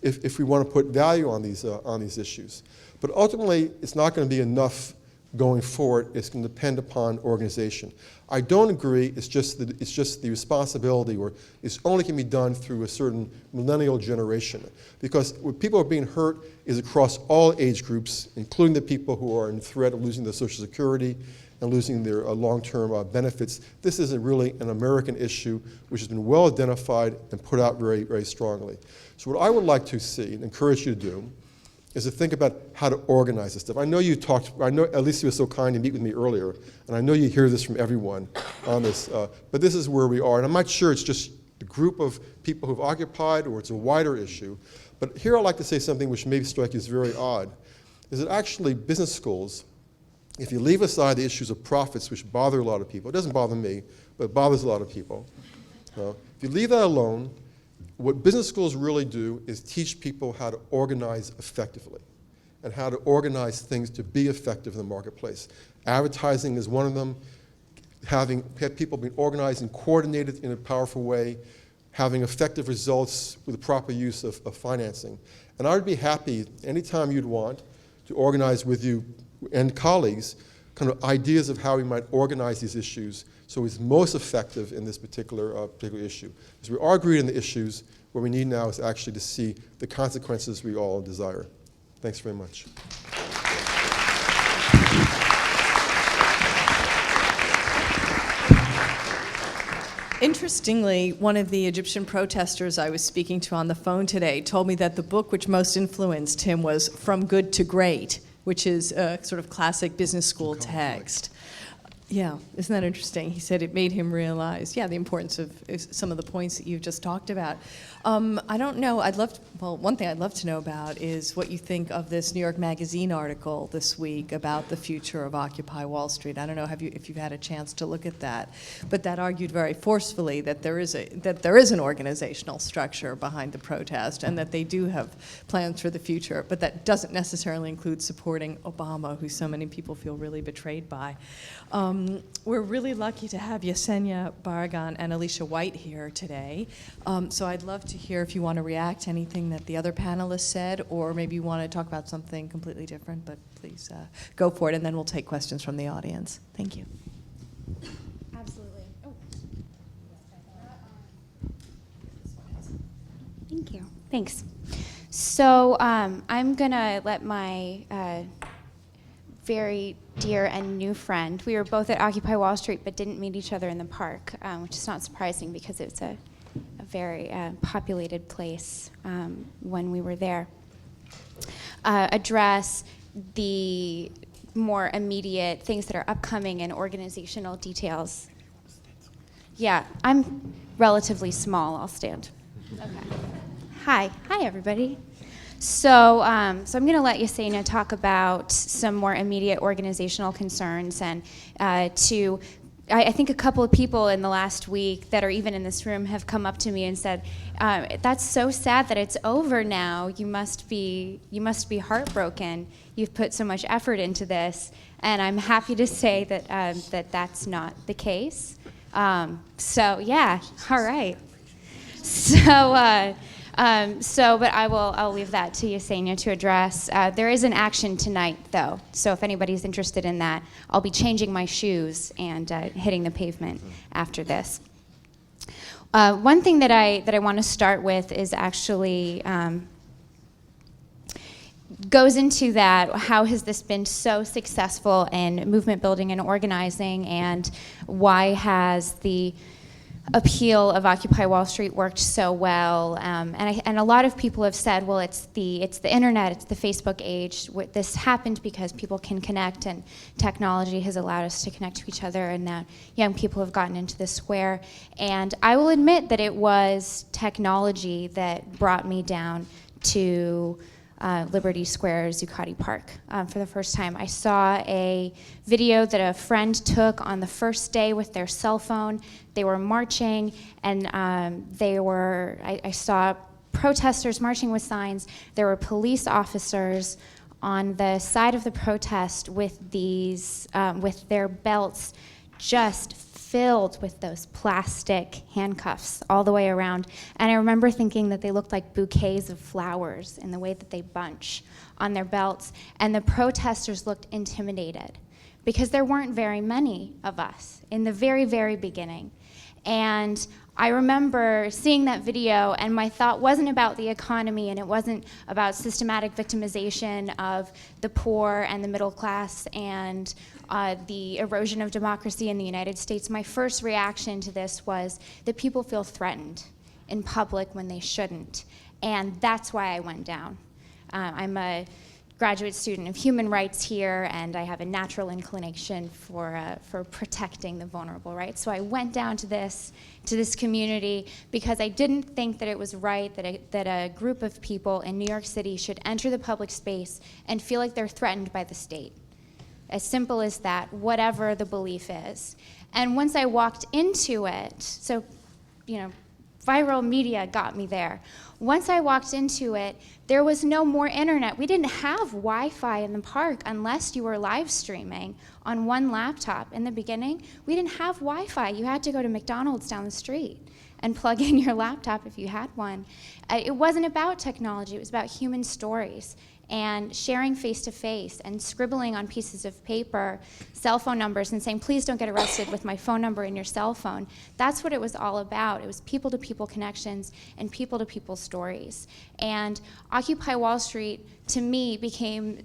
if we want to put value on these issues. But ultimately, it's not going to be enough going forward. It's going to depend upon organization. I don't agree. It's just the responsibility, or it's only can be done through a certain millennial generation. Because what people are being hurt is across all age groups, including the people who are in threat of losing their Social Security and losing their long-term benefits. This is really an American issue which has been well identified and put out very, very strongly. So what I would like to see and encourage you to do is to think about how to organize this stuff. I know Alicia was so kind to meet with me earlier, and I know you hear this from everyone on this, but this is where we are. And I'm not sure it's just a group of people who've occupied or it's a wider issue. But here I'd like to say something which maybe strike you as very odd, is that actually business schools, if you leave aside the issues of profits, which bother a lot of people, it doesn't bother me, but it bothers a lot of people. If you leave that alone, what business schools really do is teach people how to organize effectively and how to organize things to be effective in the marketplace. Advertising is one of them. Having people being organized and coordinated in a powerful way, having effective results with the proper use of financing. And I would be happy anytime you'd want to organize with you and colleagues kind of ideas of how we might organize these issues so it's most effective in this particular issue. Because we are agreed on the issues, what we need now is actually to see the consequences we all desire. Thanks very much. Interestingly, one of the Egyptian protesters I was speaking to on the phone today told me that the book which most influenced him was From Good to Great, which is a sort of classic business school text. Yeah, isn't that interesting? He said it made him realize, the importance of some of the points that you've just talked about. I don't know, one thing I'd love to know about is what you think of this New York Magazine article this week about the future of Occupy Wall Street. I don't know if you've had a chance to look at that, but that argued very forcefully that there is an organizational structure behind the protest and that they do have plans for the future, but that doesn't necessarily include supporting Obama, who so many people feel really betrayed by. We're really lucky to have Yesenia Barragan and Alicia White here today. So I'd love to hear if you want to react to anything that the other panelists said, or maybe you want to talk about something completely different, but please go for it, and then we'll take questions from the audience. Thank you. Absolutely. Oh. Thank you. Thanks. So I'm going to let my very dear and new friend. We were both at Occupy Wall Street but didn't meet each other in the park, which is not surprising because it's a very populated place when we were there. Address the more immediate things that are upcoming and organizational details. Yeah, I'm relatively small. I'll stand. Okay. Hi everybody. So I'm going to let Yesenia talk about some more immediate organizational concerns, and I think a couple of people in the last week that are even in this room have come up to me and said, "That's so sad that it's over now. You must be heartbroken. You've put so much effort into this," and I'm happy to say that that's not the case. So yeah, all right. But I'll leave that to Yesenia to address. There is an action tonight, though, so if anybody's interested in that, I'll be changing my shoes and hitting the pavement after this. One thing that I want to start with is actually goes into that. How has this been so successful in movement building and organizing, and why has the appeal of Occupy Wall Street worked so well? And a lot of people have said, well, it's the internet, it's the Facebook age. This happened because people can connect, and technology has allowed us to connect to each other, and now young people have gotten into the square. And I will admit that it was technology that brought me down to Liberty Square, Zuccotti Park for the first time. I saw a video that a friend took on the first day with their cell phone. They were marching, and I saw protesters marching with signs. There were police officers on the side of the protest with with their belts just filled with those plastic handcuffs all the way around. And I remember thinking that they looked like bouquets of flowers in the way that they bunch on their belts. And the protesters looked intimidated because there weren't very many of us in the very, very beginning. And I remember seeing that video, and my thought wasn't about the economy, and it wasn't about systematic victimization of the poor and the middle class and the erosion of democracy in the United States. My first reaction to this was that people feel threatened in public when they shouldn't, and that's why I went down. I'm a graduate student of human rights here, and I have a natural inclination for protecting the vulnerable, right? So I went down to this community because I didn't think that it was right that a group of people in New York City should enter the public space and feel like they're threatened by the state. As simple as that, whatever the belief is. And once I walked into it, so, viral media got me there. Once I walked into it, there was no more internet. We didn't have Wi-Fi in the park unless you were live streaming on one laptop. In the beginning, we didn't have Wi-Fi. You had to go to McDonald's down the street and plug in your laptop if you had one. It wasn't about technology, it was about human stories and sharing face-to-face and scribbling on pieces of paper cell phone numbers and saying, please don't get arrested with my phone number in your cell phone. That's what it was all about. It was people-to-people connections and people-to-people stories. And Occupy Wall Street, to me, became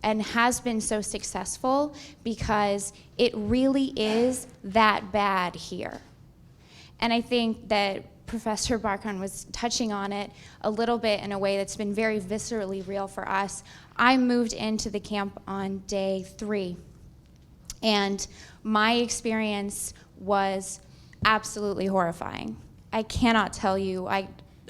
and has been so successful because it really is that bad here. And I think that Professor Barkan was touching on it a little bit in a way that's been very viscerally real for us. I moved into the camp on day 3. And my experience was absolutely horrifying. I cannot tell you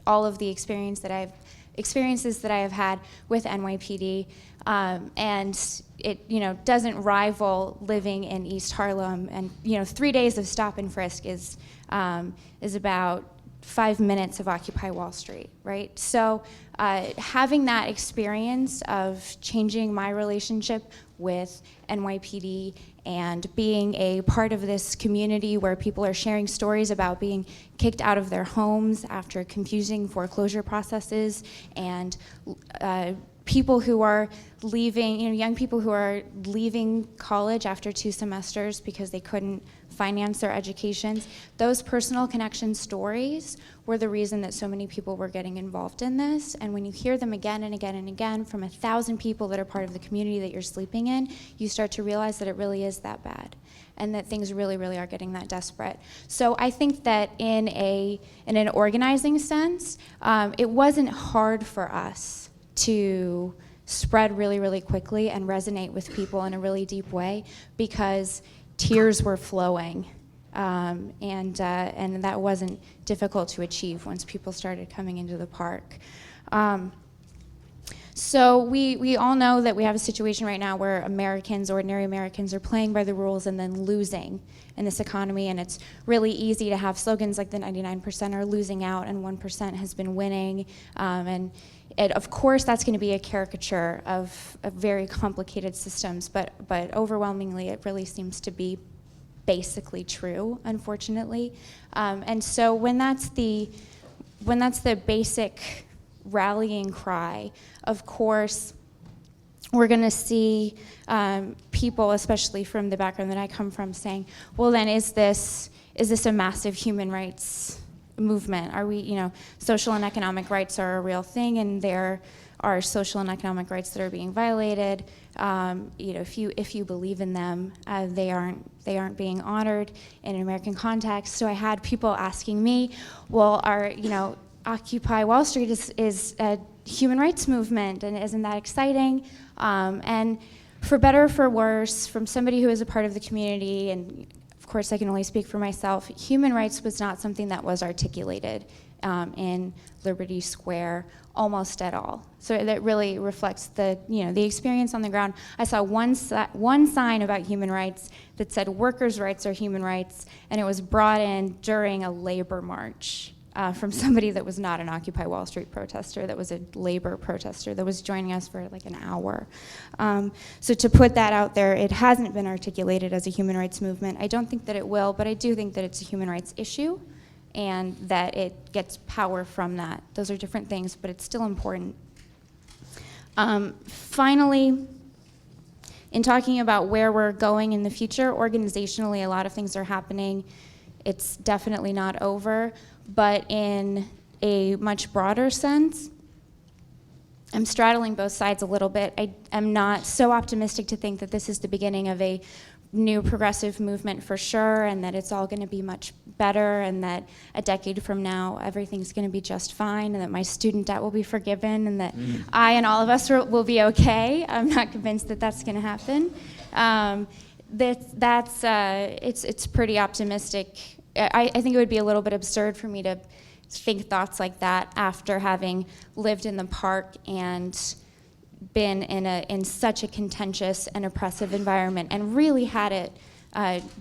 all of the experiences that I have had with NYPD, and it doesn't rival living in East Harlem. And 3 days of stop and frisk is about 5 minutes of Occupy Wall Street, right? So having that experience of changing my relationship with NYPD and being a part of this community where people are sharing stories about being kicked out of their homes after confusing foreclosure processes, and people who are leaving, young people who are leaving college after 2 semesters because they couldn't finance their educations. Those personal connection stories were the reason that so many people were getting involved in this. And when you hear them again and again and again from 1,000 people that are part of the community that you're sleeping in, you start to realize that it really is that bad, and that things really, really are getting that desperate. So I think that in an organizing sense, it wasn't hard for us to spread really, really quickly and resonate with people in a really deep way, because tears were flowing, and that wasn't difficult to achieve once people started coming into the park. So we all know that we have a situation right now where ordinary Americans, are playing by the rules and then losing in this economy, and it's really easy to have slogans like the 99% are losing out and 1% has been winning, and of course that's going to be a caricature of very complicated systems, but overwhelmingly it really seems to be basically true, unfortunately. And so when that's the basic rallying cry, of course we're going to see people, especially from the background that I come from, saying, well then is this a massive human rights movement? Are we, social and economic rights are a real thing, and there are social and economic rights that are being violated. If you believe in them, they aren't being honored in an American context. So I had people asking me, well, Occupy Wall Street is a human rights movement, and isn't that exciting? And for better or for worse, from somebody who is a part of the community, and of course I can only speak for myself, human rights was not something that was articulated in Liberty Square almost at all. So that really reflects the experience on the ground. I saw one sign about human rights that said workers' rights are human rights, and it was brought in during a labor march from somebody that was not an Occupy Wall Street protester, that was a labor protester that was joining us for like an hour. So to put that out there, it hasn't been articulated as a human rights movement. I don't think that it will, but I do think that it's a human rights issue, and that it gets power from that. Those are different things, but it's still important. Finally, in talking about where we're going in the future, organizationally, a lot of things are happening. It's definitely not over, but in a much broader sense, I'm straddling both sides a little bit. I am not so optimistic to think that this is the beginning of a new progressive movement for sure, and that it's all going to be much better, and that a decade from now everything's going to be just fine, and that my student debt will be forgiven, and that I and all of us will be okay. I'm not convinced that that's going to happen. It's pretty optimistic. I think it would be a little bit absurd for me to think thoughts like that after having lived in the park and been in such a contentious and oppressive environment, and really had it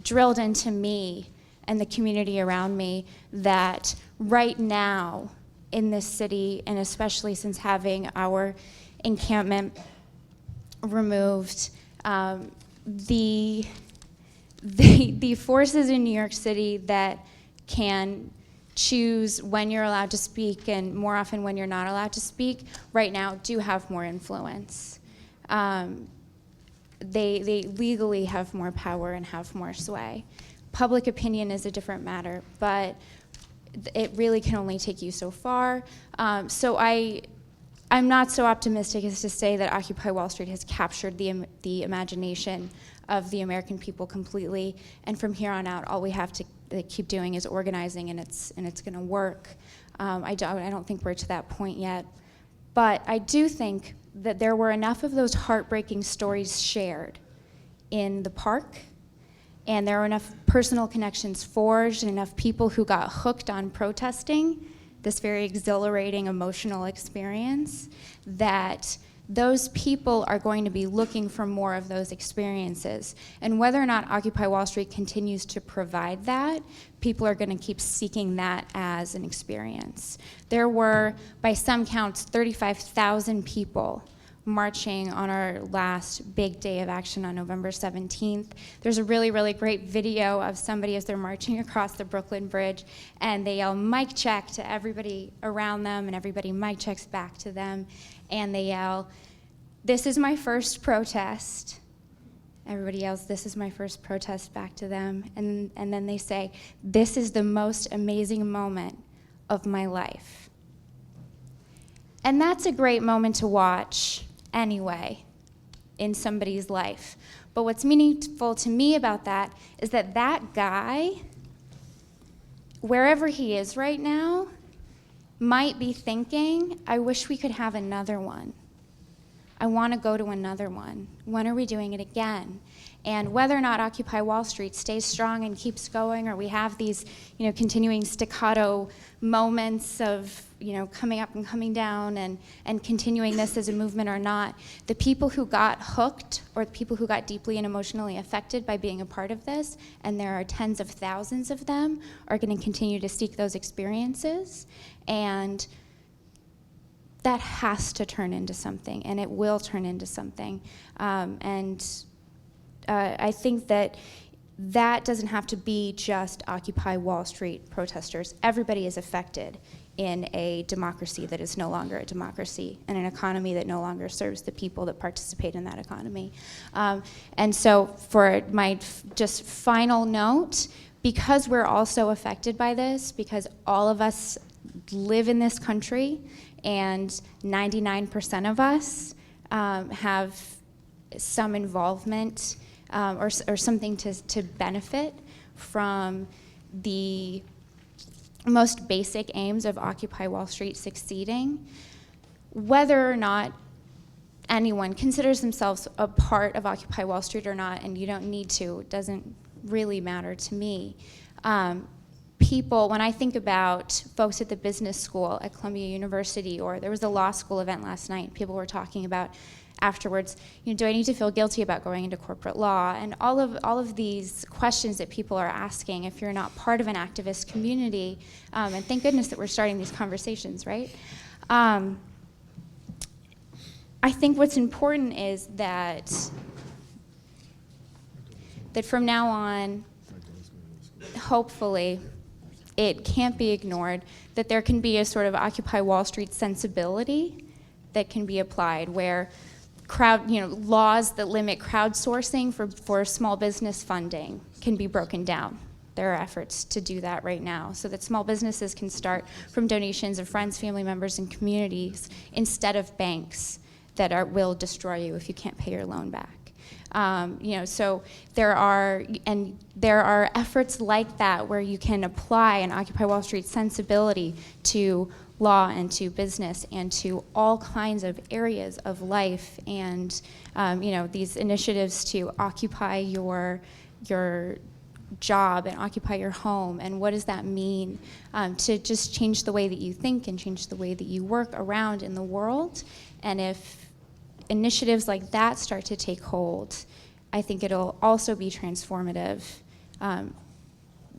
drilled into me and the community around me that right now in this city, and especially since having our encampment removed, the forces in New York City that can choose when you're allowed to speak and more often when you're not allowed to speak right now do have more influence. They legally have more power and have more sway. Public opinion is a different matter, but it really can only take you so far. So I'm not so optimistic as to say that Occupy Wall Street has captured the imagination of the American people completely, and from here on out, all we have to keep doing is organizing, and it's going to work. I don't think we're to that point yet, but I do think that there were enough of those heartbreaking stories shared in the park and there were enough personal connections forged and enough people who got hooked on protesting, this very exhilarating emotional experience, that those people are going to be looking for more of those experiences. And whether or not Occupy Wall Street continues to provide that, people are going to keep seeking that as an experience. There were, by some counts, 35,000 people marching on our last big day of action on November 17th. There's a really, really great video of somebody as they're marching across the Brooklyn Bridge, and they yell mic check to everybody around them, and everybody mic checks back to them, and they yell, "This is my first protest." Everybody yells, "This is my first protest," back to them, and then they say, "This is the most amazing moment of my life." And that's a great moment to watch anyway in somebody's life. But what's meaningful to me about that is that that guy, wherever he is right now, might be thinking, I wish we could have another one. I want to go to another one. When are we doing it again? And whether or not Occupy Wall Street stays strong and keeps going, or we have these, continuing staccato moments of, coming up and coming down and continuing this as a movement or not, the people who got hooked, or the people who got deeply and emotionally affected by being a part of this, and there are tens of thousands of them, are going to continue to seek those experiences. And that has to turn into something, and it will turn into something. I think that doesn't have to be just Occupy Wall Street protesters. Everybody is affected in a democracy that is no longer a democracy, and an economy that no longer serves the people that participate in that economy. And so for my just final note, because we're also affected by this, because all of us live in this country, and 99% of us have some involvement or something to benefit from the most basic aims of Occupy Wall Street succeeding. Whether or not anyone considers themselves a part of Occupy Wall Street or not, and you don't need to, it doesn't really matter to me. People, when I think about folks at the business school at Columbia University, or there was a law school event last night, people were talking about afterwards, do I need to feel guilty about going into corporate law? And all of these questions that people are asking if you're not part of an activist community, and thank goodness that we're starting these conversations, right? I think what's important is that from now on, hopefully, it can't be ignored that there can be a sort of Occupy Wall Street sensibility that can be applied, where laws that limit crowdsourcing for small business funding can be broken down. There are efforts to do that right now, so that small businesses can start from donations of friends, family members, and communities instead of banks that will destroy you if you can't pay your loan back. So there are efforts like that where you can apply an Occupy Wall Street sensibility to law and to business and to all kinds of areas of life, and these initiatives to occupy your job and occupy your home, and what does that mean to just change the way that you think and change the way that you work around in the world. And if initiatives like that start to take hold, I think it'll also be transformative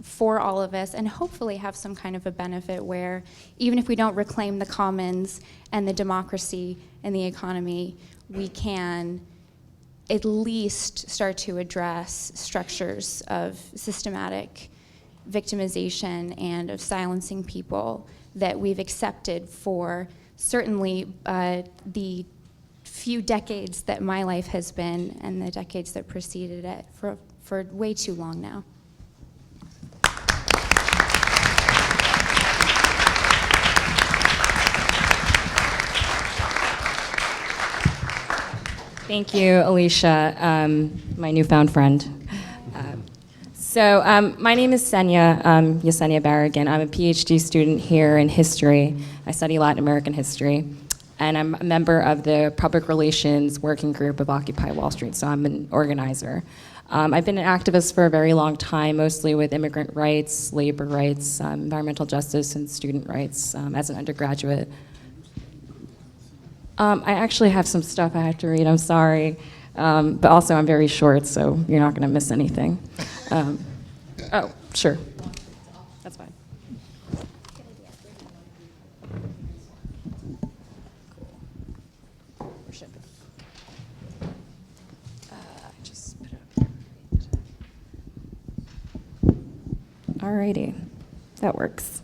for all of us, and hopefully have some kind of a benefit where even if we don't reclaim the commons and the democracy and the economy, we can at least start to address structures of systematic victimization and of silencing people that we've accepted for certainly the few decades that my life has been, and the decades that preceded it, for way too long now. Thank you, Alicia, my newfound friend. My name is Yesenia Barragan. I'm a PhD student here in history. I study Latin American history, and I'm a member of the public relations working group of Occupy Wall Street, so I'm an organizer. I've been an activist for a very long time, mostly with immigrant rights, labor rights, environmental justice, and student rights as an undergraduate. I actually have some stuff I have to read, I'm sorry. But also I'm very short, so you're not gonna miss anything. Oh, sure, that's fine. Just put it up here. Alrighty, that works.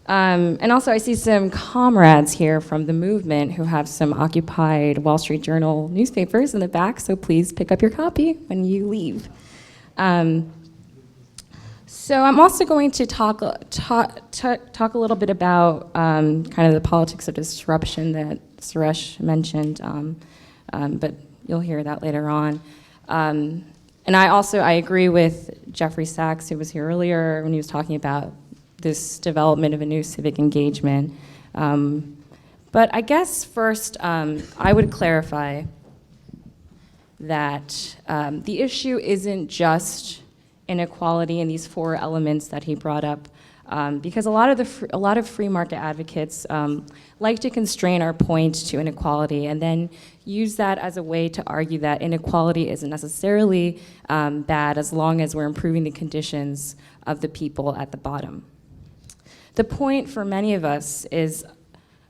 And also I see some comrades here from the movement who have some occupied Wall Street Journal newspapers in the back, so please pick up your copy when you leave. So I'm also going to talk a little bit about kind of the politics of disruption that Suresh mentioned, but you'll hear that later on. And I agree with Jeffrey Sachs, who was here earlier when he was talking about this development of a new civic engagement. But I guess first, I would clarify that the issue isn't just inequality and these four elements that he brought up, because a lot of free market advocates like to constrain our point to inequality and then use that as a way to argue that inequality isn't necessarily bad as long as we're improving the conditions of the people at the bottom. The point for many of us is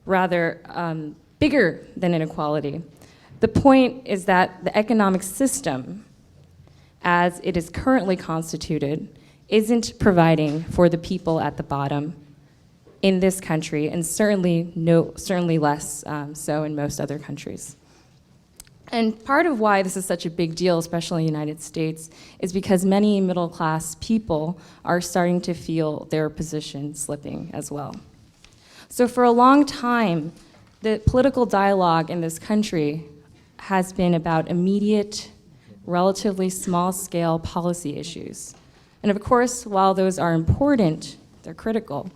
rather bigger than inequality. The point is that the economic system, as it is currently constituted, isn't providing for the people at the bottom in this country, and certainly less so in most other countries. And part of why this is such a big deal, especially in the United States, is because many middle-class people are starting to feel their position slipping as well. So for a long time, the political dialogue in this country has been about immediate, relatively small-scale policy issues. And of course, while those are important, they're critical,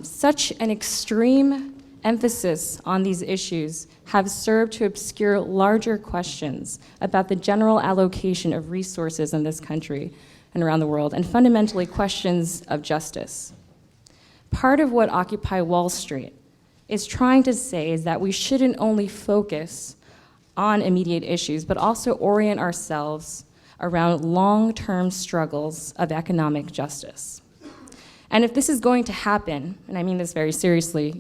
such an extreme emphasis on these issues have served to obscure larger questions about the general allocation of resources in this country and around the world, and fundamentally questions of justice. Part of what Occupy Wall Street is trying to say is that we shouldn't only focus on immediate issues, but also orient ourselves around long-term struggles of economic justice. And if this is going to happen, and I mean this very seriously,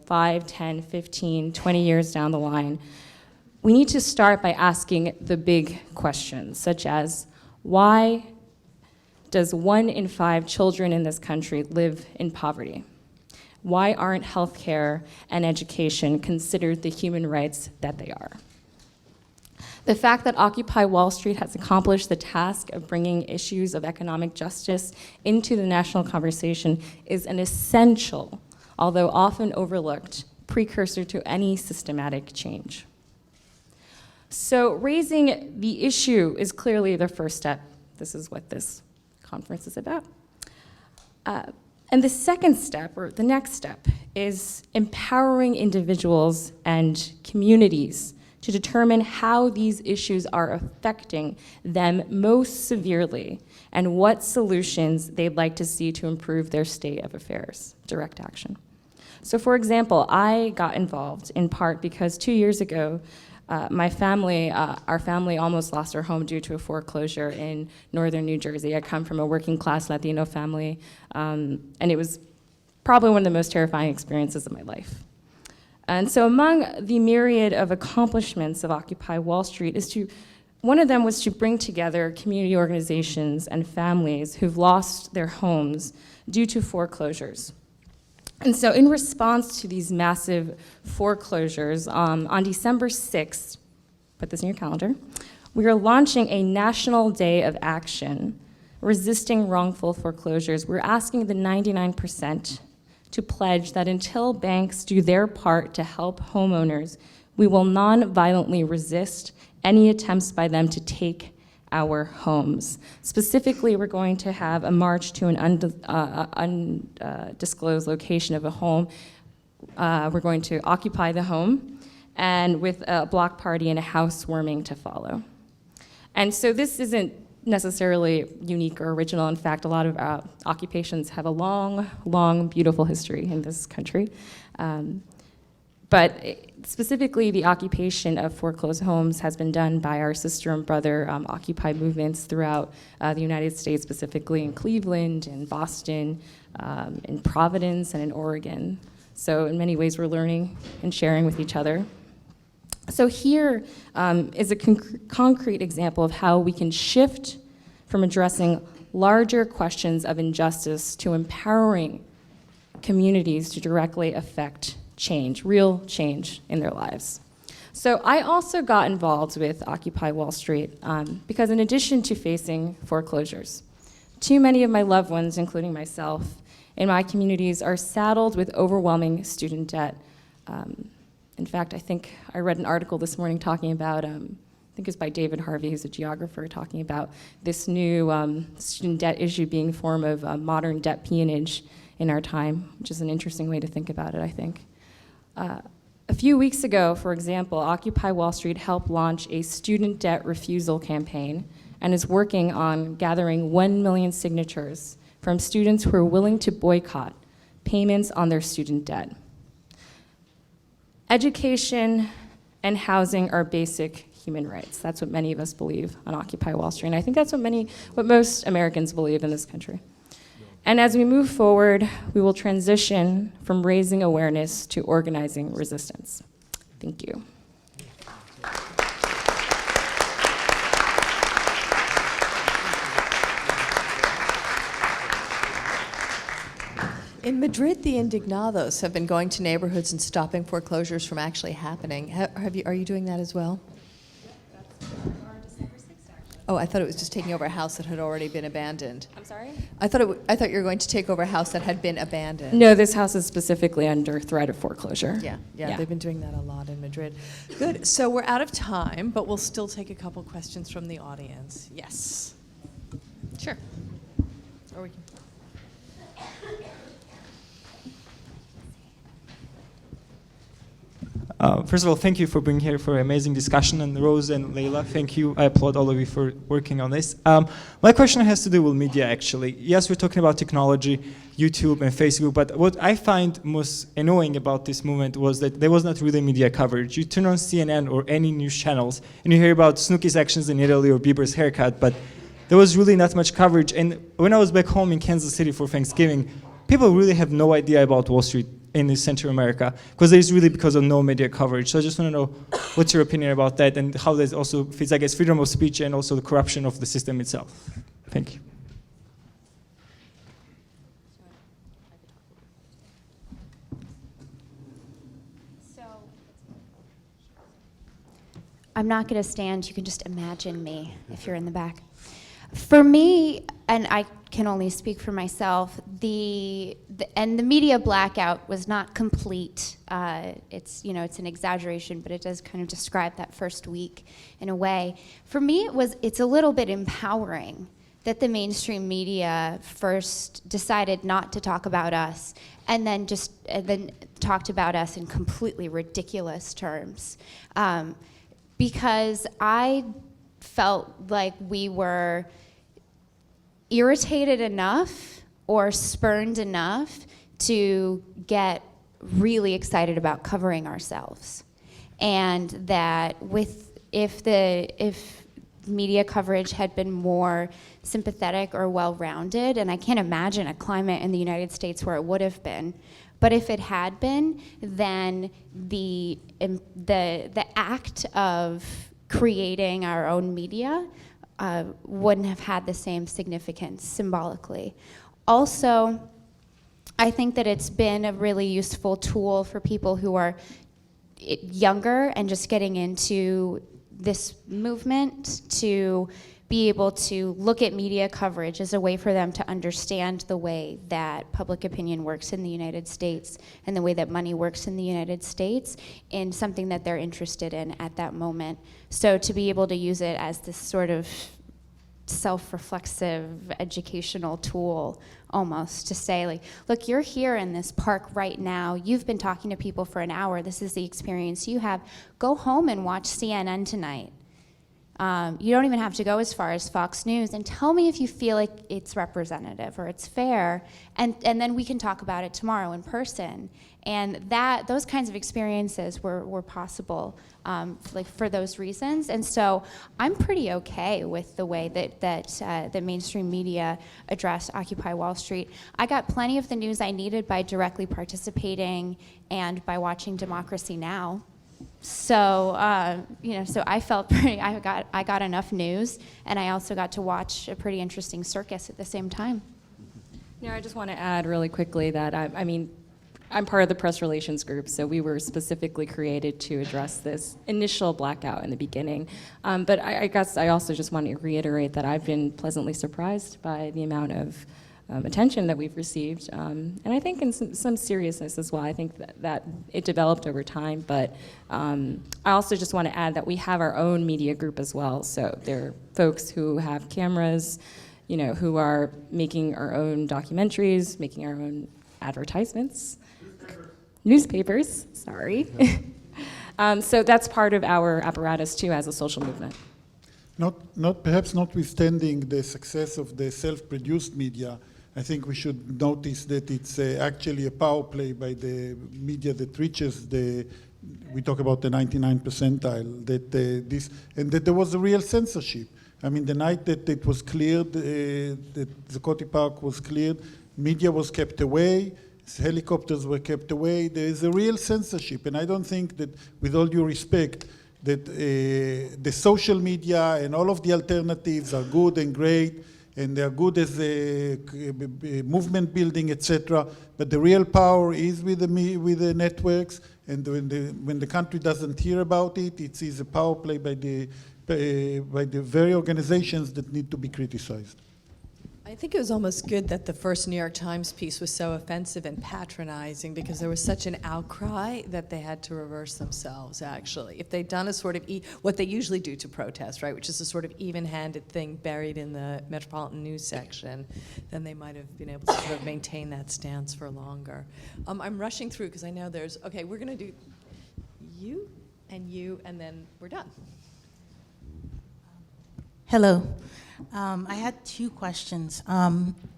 5, 10, 15, 20 years down the line, we need to start by asking the big questions, such as, why does 1 in 5 children in this country live in poverty? Why aren't healthcare and education considered the human rights that they are? The fact that Occupy Wall Street has accomplished the task of bringing issues of economic justice into the national conversation is an essential, although often overlooked, precursor to any systematic change. So raising the issue is clearly the first step. This is what this conference is about. And the second step, or the next step, is empowering individuals and communities to determine how these issues are affecting them most severely and what solutions they'd like to see to improve their state of affairs, direct action. So for example, I got involved in part because 2 years ago, our family almost lost our home due to a foreclosure in northern New Jersey. I come from a working class Latino family, and it was probably one of the most terrifying experiences of my life. And so among the myriad of accomplishments of Occupy Wall Street one of them was to bring together community organizations and families who've lost their homes due to foreclosures. And so in response to these massive foreclosures, on December 6th, put this in your calendar, we are launching a national day of action resisting wrongful foreclosures. We're asking the 99% to pledge that until banks do their part to help homeowners, we will non-violently resist any attempts by them to take our homes. Specifically, we're going to have a march to an undisclosed location of a home. We're going to occupy the home, and with a block party and a housewarming to follow. And so this isn't necessarily unique or original. In fact, a lot of occupations have a long, long, beautiful history in this country. But specifically, the occupation of foreclosed homes has been done by our sister and brother Occupy movements throughout the United States, specifically in Cleveland, in Boston, in Providence, and in Oregon. So in many ways, we're learning and sharing with each other. So here is a concrete example of how we can shift from addressing larger questions of injustice to empowering communities to directly affect change, real change in their lives. So I also got involved with Occupy Wall Street because in addition to facing foreclosures, too many of my loved ones, including myself, in my communities are saddled with overwhelming student debt. In fact, I think I read an article this morning talking about, I think it's by David Harvey, who's a geographer, talking about this new student debt issue being a form of modern debt peonage in our time, which is an interesting way to think about it, I think. A few weeks ago, for example, Occupy Wall Street helped launch a student debt refusal campaign and is working on gathering 1 million signatures from students who are willing to boycott payments on their student debt. Education and housing are basic human rights. That's what many of us believe on Occupy Wall Street, and I think that's what most Americans believe in this country. And as we move forward, we will transition from raising awareness to organizing resistance. Thank you. In Madrid, the indignados have been going to neighborhoods and stopping foreclosures from actually happening. Are you doing that as well? Oh, I thought it was just taking over a house that had already been abandoned. I'm sorry? I thought you were going to take over a house that had been abandoned. No, this house is specifically under threat of foreclosure. Yeah, they've been doing that a lot in Madrid. Good, so we're out of time, but we'll still take a couple questions from the audience. Yes. Sure. Or we can. First of all, thank you for being here for an amazing discussion, and Rose and Leila, thank you. I applaud all of you for working on this. My question has to do with media, actually. Yes, we're talking about technology, YouTube and Facebook, but what I find most annoying about this movement was that there was not really media coverage. You turn on CNN or any news channels, and you hear about Snooki's actions in Italy or Bieber's haircut, but there was really not much coverage. And when I was back home in Kansas City for Thanksgiving, people really have no idea about Wall Street in Central America, because of no media coverage. So I just want to know what's your opinion about that and how that also fits, I guess, freedom of speech and also the corruption of the system itself. Thank you. So, I'm not going to stand. You can just imagine me if you're in the back. For me, and I can only speak for myself, the media blackout was not complete. It's an exaggeration, but it does kind of describe that first week in a way. For me, it's a little bit empowering that the mainstream media first decided not to talk about us, and then talked about us in completely ridiculous terms, because I felt like we were irritated enough or spurned enough to get really excited about covering ourselves, and that if media coverage had been more sympathetic or well-rounded, and I can't imagine a climate in the United States where it would have been, but if it had been, then the act of creating our own media wouldn't have had the same significance symbolically. Also, I think that it's been a really useful tool for people who are younger and just getting into this movement to be able to look at media coverage as a way for them to understand the way that public opinion works in the United States and the way that money works in the United States in something that they're interested in at that moment. So to be able to use it as this sort of self-reflexive educational tool almost to say, like, look, you're here in this park right now, you've been talking to people for an hour, this is the experience you have, go home and watch CNN tonight. You don't even have to go as far as Fox News, and tell me if you feel like it's representative or it's fair, and then we can talk about it tomorrow in person. And those kinds of experiences were possible like for those reasons. And so I'm pretty okay with the way that the mainstream media addressed Occupy Wall Street. I got plenty of the news I needed by directly participating and by watching Democracy Now! So so I felt I got enough news, and I also got to watch a pretty interesting circus at the same time. I just want to add really quickly that I'm part of the press relations group, so we were specifically created to address this initial blackout in the beginning. But I guess I also just want to reiterate that I've been pleasantly surprised by the amount of attention that we've received, and I think in some seriousness as well. I think that it developed over time, but I also just want to add that we have our own media group as well. So there are folks who have cameras, who are making our own documentaries, making our own advertisements. Newspapers, sorry. So that's part of our apparatus too as a social movement. Perhaps notwithstanding the success of the self-produced media, I think we should notice that it's actually a power play by the media that reaches we talk about the 99th percentile, and that there was a real censorship. I mean, the night that it was cleared, that Zuccotti Park was cleared, media was kept away, helicopters were kept away. There is a real censorship, and I don't think that, with all due respect, that the social media and all of the alternatives are good and great, and they are good as a movement building, etc. But the real power is with the networks, and when the country doesn't hear about it, it is a power play by the very organizations that need to be criticized. I think it was almost good that the first New York Times piece was so offensive and patronizing, because there was such an outcry that they had to reverse themselves, actually. If they'd done a sort of, what they usually do to protest, right, which is a sort of even-handed thing buried in the Metropolitan News section, then they might have been able to sort of maintain that stance for longer. I'm rushing through because I know okay, we're going to do you, and then we're done. Hello. I had two questions.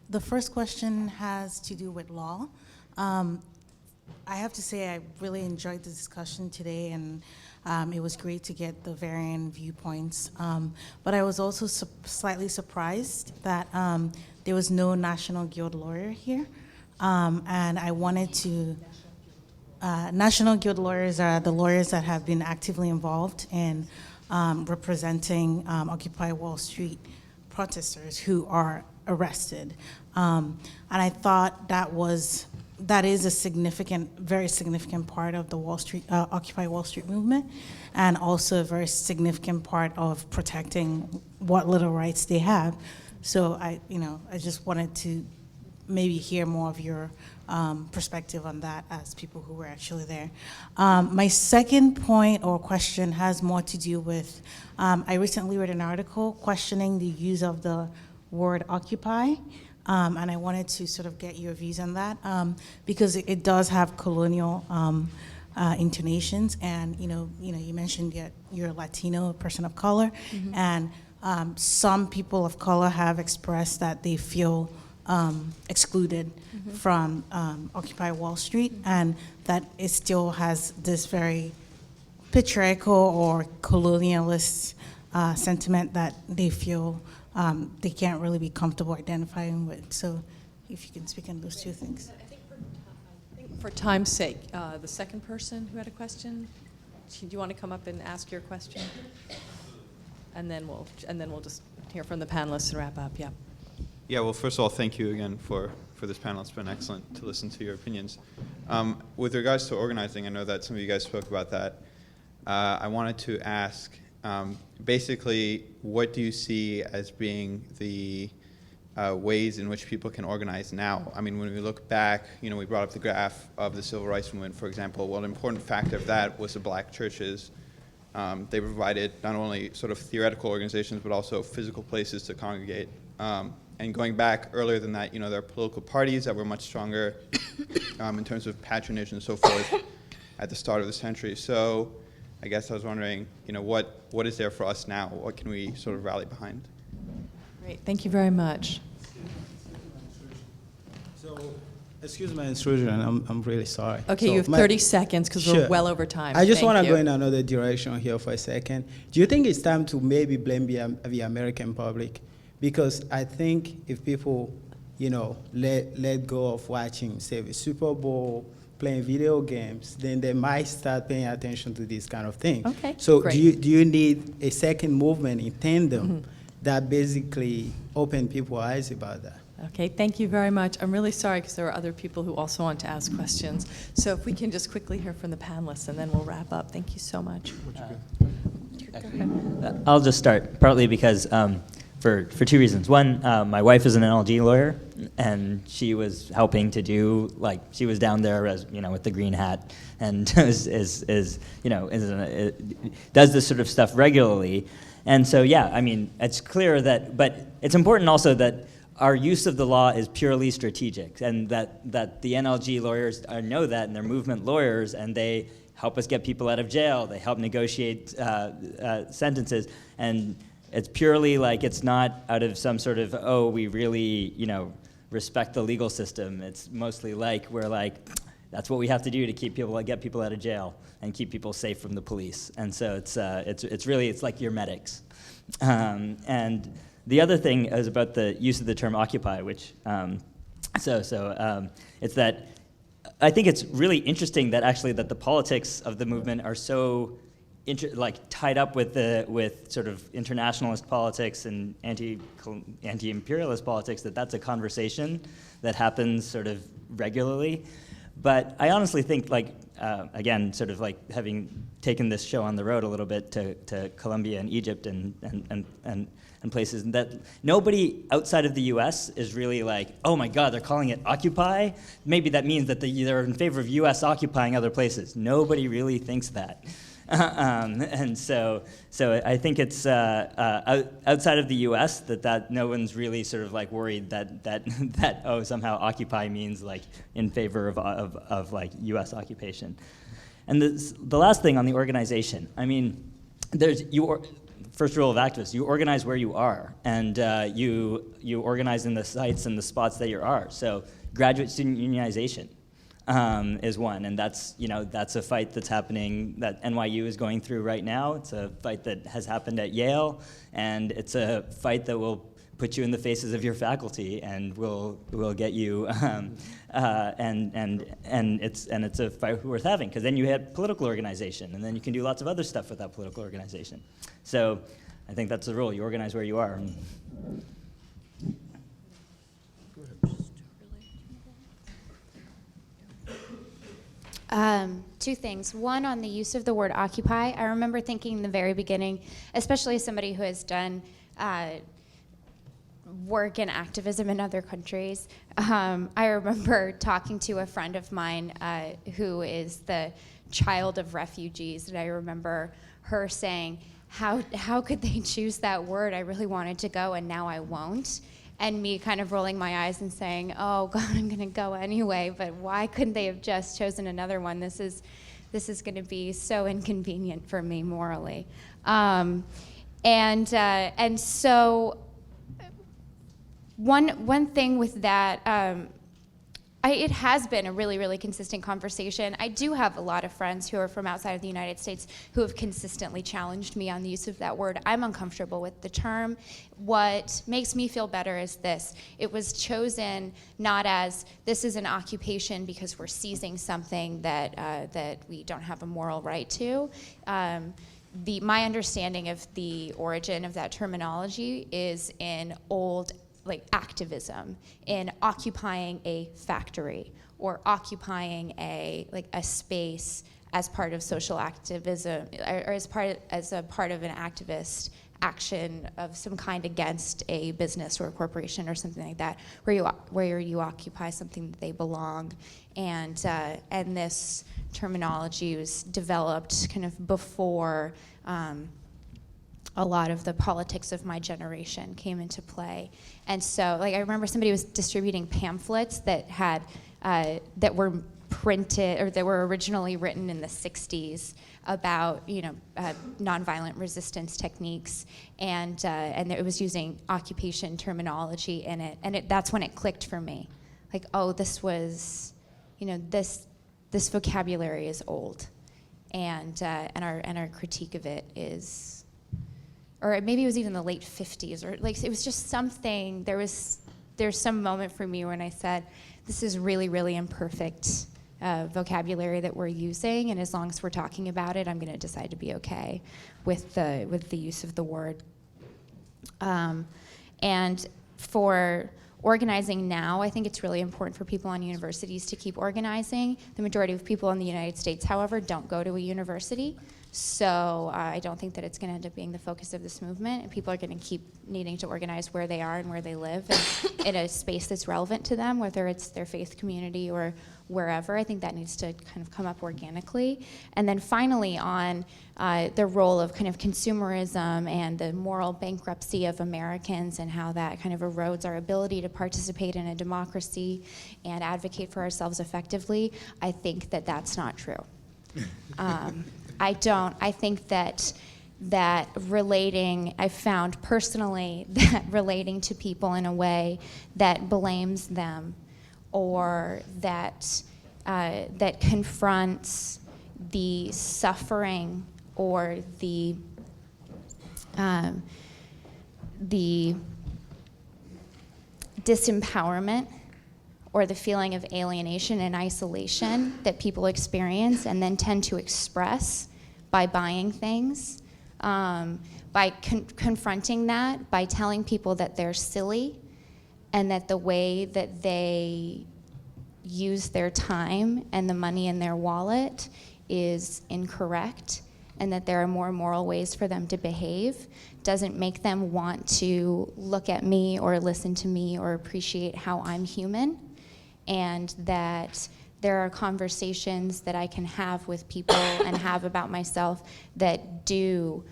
The first question has to do with law. I have to say I really enjoyed the discussion today, and it was great to get the varying viewpoints. But I was also slightly surprised that there was no National Guild lawyer here. And I wanted to... National Guild lawyers are the lawyers that have been actively involved in representing Occupy Wall Street protesters who are arrested. And I thought that is a very significant part of the Occupy Wall Street movement, and also a very significant part of protecting what little rights they have. So I just wanted to maybe hear more of your perspective on that as people who were actually there. My second point or question has more to do with, I recently read an article questioning the use of the word occupy, and I wanted to sort of get your views on that, because it does have colonial intonations, and you mentioned you're Latino, a person of color, mm-hmm. and some people of color have expressed that they feel excluded mm-hmm. from Occupy Wall Street, and that it still has this very patriarchal or colonialist sentiment that they feel they can't really be comfortable identifying with. So if you can speak on those two things. I think for time's sake, the second person who had a question, do you want to come up and ask your question? And then we'll just hear from the panelists and wrap up. Yeah. Yeah, well, first of all, thank you again for this panel. It's been excellent to listen to your opinions. With regards to organizing, I know that some of you guys spoke about that. I wanted to ask, basically, what do you see as being the ways in which people can organize now? I mean, when we look back, we brought up the graph of the Civil Rights Movement, for example. Well, an important factor of that was the black churches. They provided not only sort of theoretical organizations, but also physical places to congregate. And going back earlier than that, there are political parties that were much stronger in terms of patronage and so forth at the start of the century. So I guess I was wondering, what is there for us now? What can we sort of rally behind? Great, thank you very much. So, excuse my intrusion, I'm really sorry. Okay, so you have 30 seconds because we're well over time. I just Thank want to you. go in another direction here for a second. Do you think it's time to maybe blame the American public? Because I think if people, let go of watching, say, the Super Bowl, playing video games, then they might start paying attention to this kind of thing. Okay, so great. do you need a second movement in tandem that basically open people's eyes about that? Okay, thank you very much. I'm really sorry because there are other people who also want to ask questions. So if we can just quickly hear from the panelists and then we'll wrap up. Thank you so much. I'll just start, partly because for two reasons. One, my wife is an NLG lawyer, and she was helping to do, she was down there as, with the green hat, and does this sort of stuff regularly. And so, yeah, I mean, it's clear that, but it's important also that our use of the law is purely strategic, and that the NLG lawyers know that, and they're movement lawyers, and they help us get people out of jail. They help negotiate sentences, and it's purely it's not out of some sort of, we really, respect the legal system. It's mostly we're that's what we have to do to get people out of jail and keep people safe from the police. And so it's really like your medics. And the other thing is about the use of the term occupy, which it's that I think it's really interesting that actually that the politics of the movement are so tied up with sort of internationalist politics and anti-imperialist politics, that's a conversation that happens sort of regularly. But I honestly think, again, sort of having taken this show on the road a little bit to Colombia and Egypt and places, that nobody outside of the U.S. is really oh my God, they're calling it Occupy? Maybe that means that they're in favor of U.S. occupying other places. Nobody really thinks that. And so I think it's outside of the U.S. that no one's really sort of worried that somehow Occupy means in favor of U.S. occupation. And the last thing on the organization, I mean, first rule of activists, you organize where you are, and you organize in the sites and the spots that you are. So graduate student unionization is one, and that's a fight that's happening, that NYU is going through right now. It's a fight that has happened at Yale, and it's a fight that will put you in the faces of your faculty and will get you and it's a fight worth having, because then you have political organization, and then you can do lots of other stuff with that political organization. So I think that's the rule. You organize where you are. Two things. One, on the use of the word occupy, I remember thinking in the very beginning, especially as somebody who has done work in activism in other countries, I remember talking to a friend of mine who is the child of refugees, and I remember her saying, how could they choose that word? I really wanted to go, and now I won't. And me kind of rolling my eyes and saying, oh God, I'm gonna go anyway, but why couldn't they have just chosen another one? This is gonna be so inconvenient for me morally. And so one thing with that, it has been a really, really consistent conversation. I do have a lot of friends who are from outside of the United States who have consistently challenged me on the use of that word. I'm uncomfortable with the term. What makes me feel better is this. It was chosen not as this is an occupation because we're seizing something that we don't have a moral right to. My understanding of the origin of that terminology is in old activism, in occupying a factory or occupying a space as part of social activism, or as a part of an activist action of some kind against a business or a corporation or something like that, where you occupy something that they belong. And this terminology was developed kind of before a lot of the politics of my generation came into play. And so, I remember somebody was distributing pamphlets that had that were printed, or they were originally written in the 60s about, nonviolent resistance techniques, and it was using occupation terminology in it, and that's when it clicked for me. Like, oh, this was, this vocabulary is old, and our critique of it is, or maybe it was even the late 50s, or like, it was just something, there's some moment for me when I said, this is really, really imperfect vocabulary that we're using, and as long as we're talking about it, I'm going to decide to be okay with the use of the word. And for organizing now, I think it's really important for people on universities to keep organizing. The majority of people in the United States, however, don't go to a university. So I don't think that it's going to end up being the focus of this movement, and people are going to keep needing to organize where they are and where they live, and in a space that's relevant to them, whether it's their faith community or wherever. I think that needs to kind of come up organically. And then finally, on the role of kind of consumerism and the moral bankruptcy of Americans, and how that kind of erodes our ability to participate in a democracy and advocate for ourselves effectively, I think that that's not true. I think that relating, I found personally that relating to people in a way that blames them, or that confronts the suffering or the disempowerment or the feeling of alienation and isolation that people experience and then tend to express by buying things, by confronting that, by telling people that they're silly, and that the way that they use their time and the money in their wallet is incorrect, and that there are more moral ways for them to behave, doesn't make them want to look at me or listen to me or appreciate how I'm human, and that there are conversations that I can have with people and have about myself that do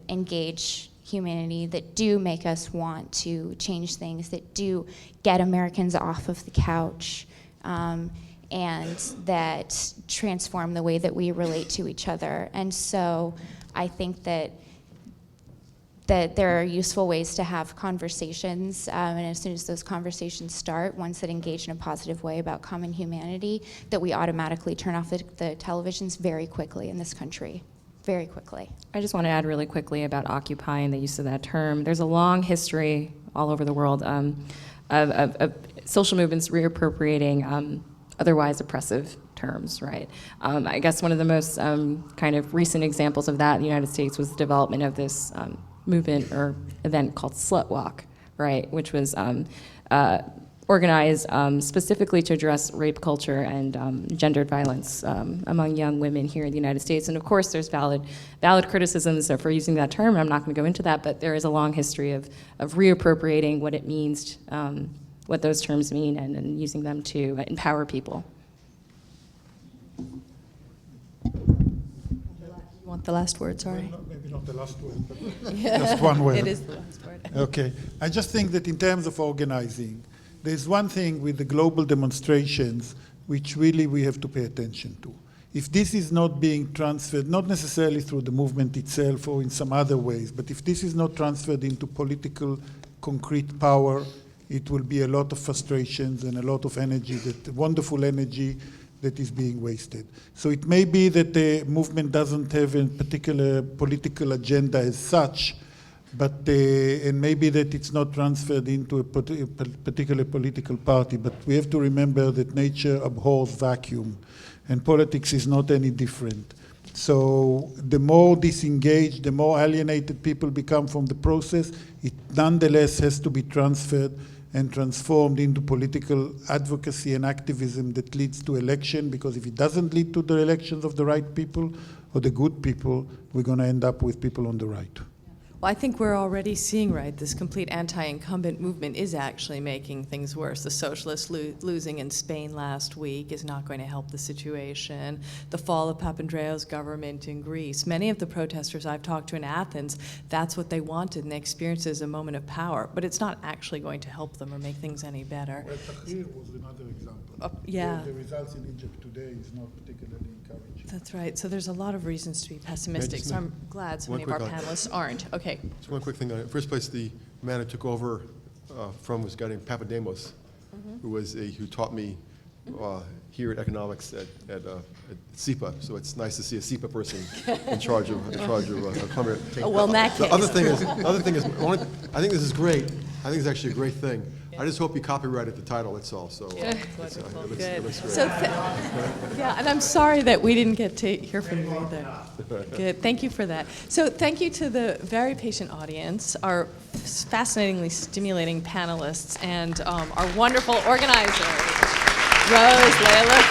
engage humanity, that do make us want to change things, that do get Americans off of the couch, and that transform the way that we relate to each other. And so I think that there are useful ways to have conversations, and as soon as those conversations start, ones that engage in a positive way about common humanity, that we automatically turn off the televisions very quickly in this country, very quickly. I just want to add really quickly about Occupy and the use of that term. There's a long history all over the world of social movements reappropriating otherwise oppressive terms, right? I guess one of the most kind of recent examples of that in the United States was the development of this movement or event called Slut Walk, right, which was organized specifically to address rape culture and gendered violence among young women here in the United States. And of course, there's valid criticisms for using that term. I'm not going to go into that, but there is a long history of reappropriating what it means, what those terms mean, and using them to empower people. You want the last word, sorry? Maybe not the last word, but just one word. It is the last word. Okay. I just think that in terms of organizing, there's one thing with the global demonstrations which really we have to pay attention to. If this is not being transferred, not necessarily through the movement itself or in some other ways, but if this is not transferred into political, concrete power, it will be a lot of frustrations and a lot of energy, that wonderful energy that is being wasted. So it may be that the movement doesn't have a particular political agenda as such, but and maybe that it's not transferred into a particular political party. But we have to remember that nature abhors vacuum, and politics is not any different. So the more disengaged, the more alienated people become from the process, it nonetheless has to be transferred and transformed into political advocacy and activism that leads to election, because if it doesn't lead to the elections of the right people or the good people, we're going to end up with people on the right. Well, I think we're already seeing, right, this complete anti-incumbent movement is actually making things worse. The socialists losing in Spain last week is not going to help the situation. The fall of Papandreou's government in Greece. Many of the protesters I've talked to in Athens, that's what they wanted, and they experienced it as a moment of power. But it's not actually going to help them or make things any better. Well, Tahrir was another example. yeah. The results in Egypt today is not particularly encouraging. That's right. So there's a lot of reasons to be pessimistic. So I'm glad so many of our panelists aren't. Okay. Just one quick thing. In the first place, the man who took over from was a guy named Papademos, who taught me here at economics at SEPA. So it's nice to see a SEPA person in charge of climate. Oh, well, in that case. The other thing is, I think this is great. I think it's actually a great thing. I just hope you copyrighted the title, that's all. So it looks great. So yeah, and I'm sorry that we didn't get to hear from you either. Good, thank you for that. So thank you to the very patient audience, our fascinatingly stimulating panelists, and our wonderful organizers, Rose, Layla,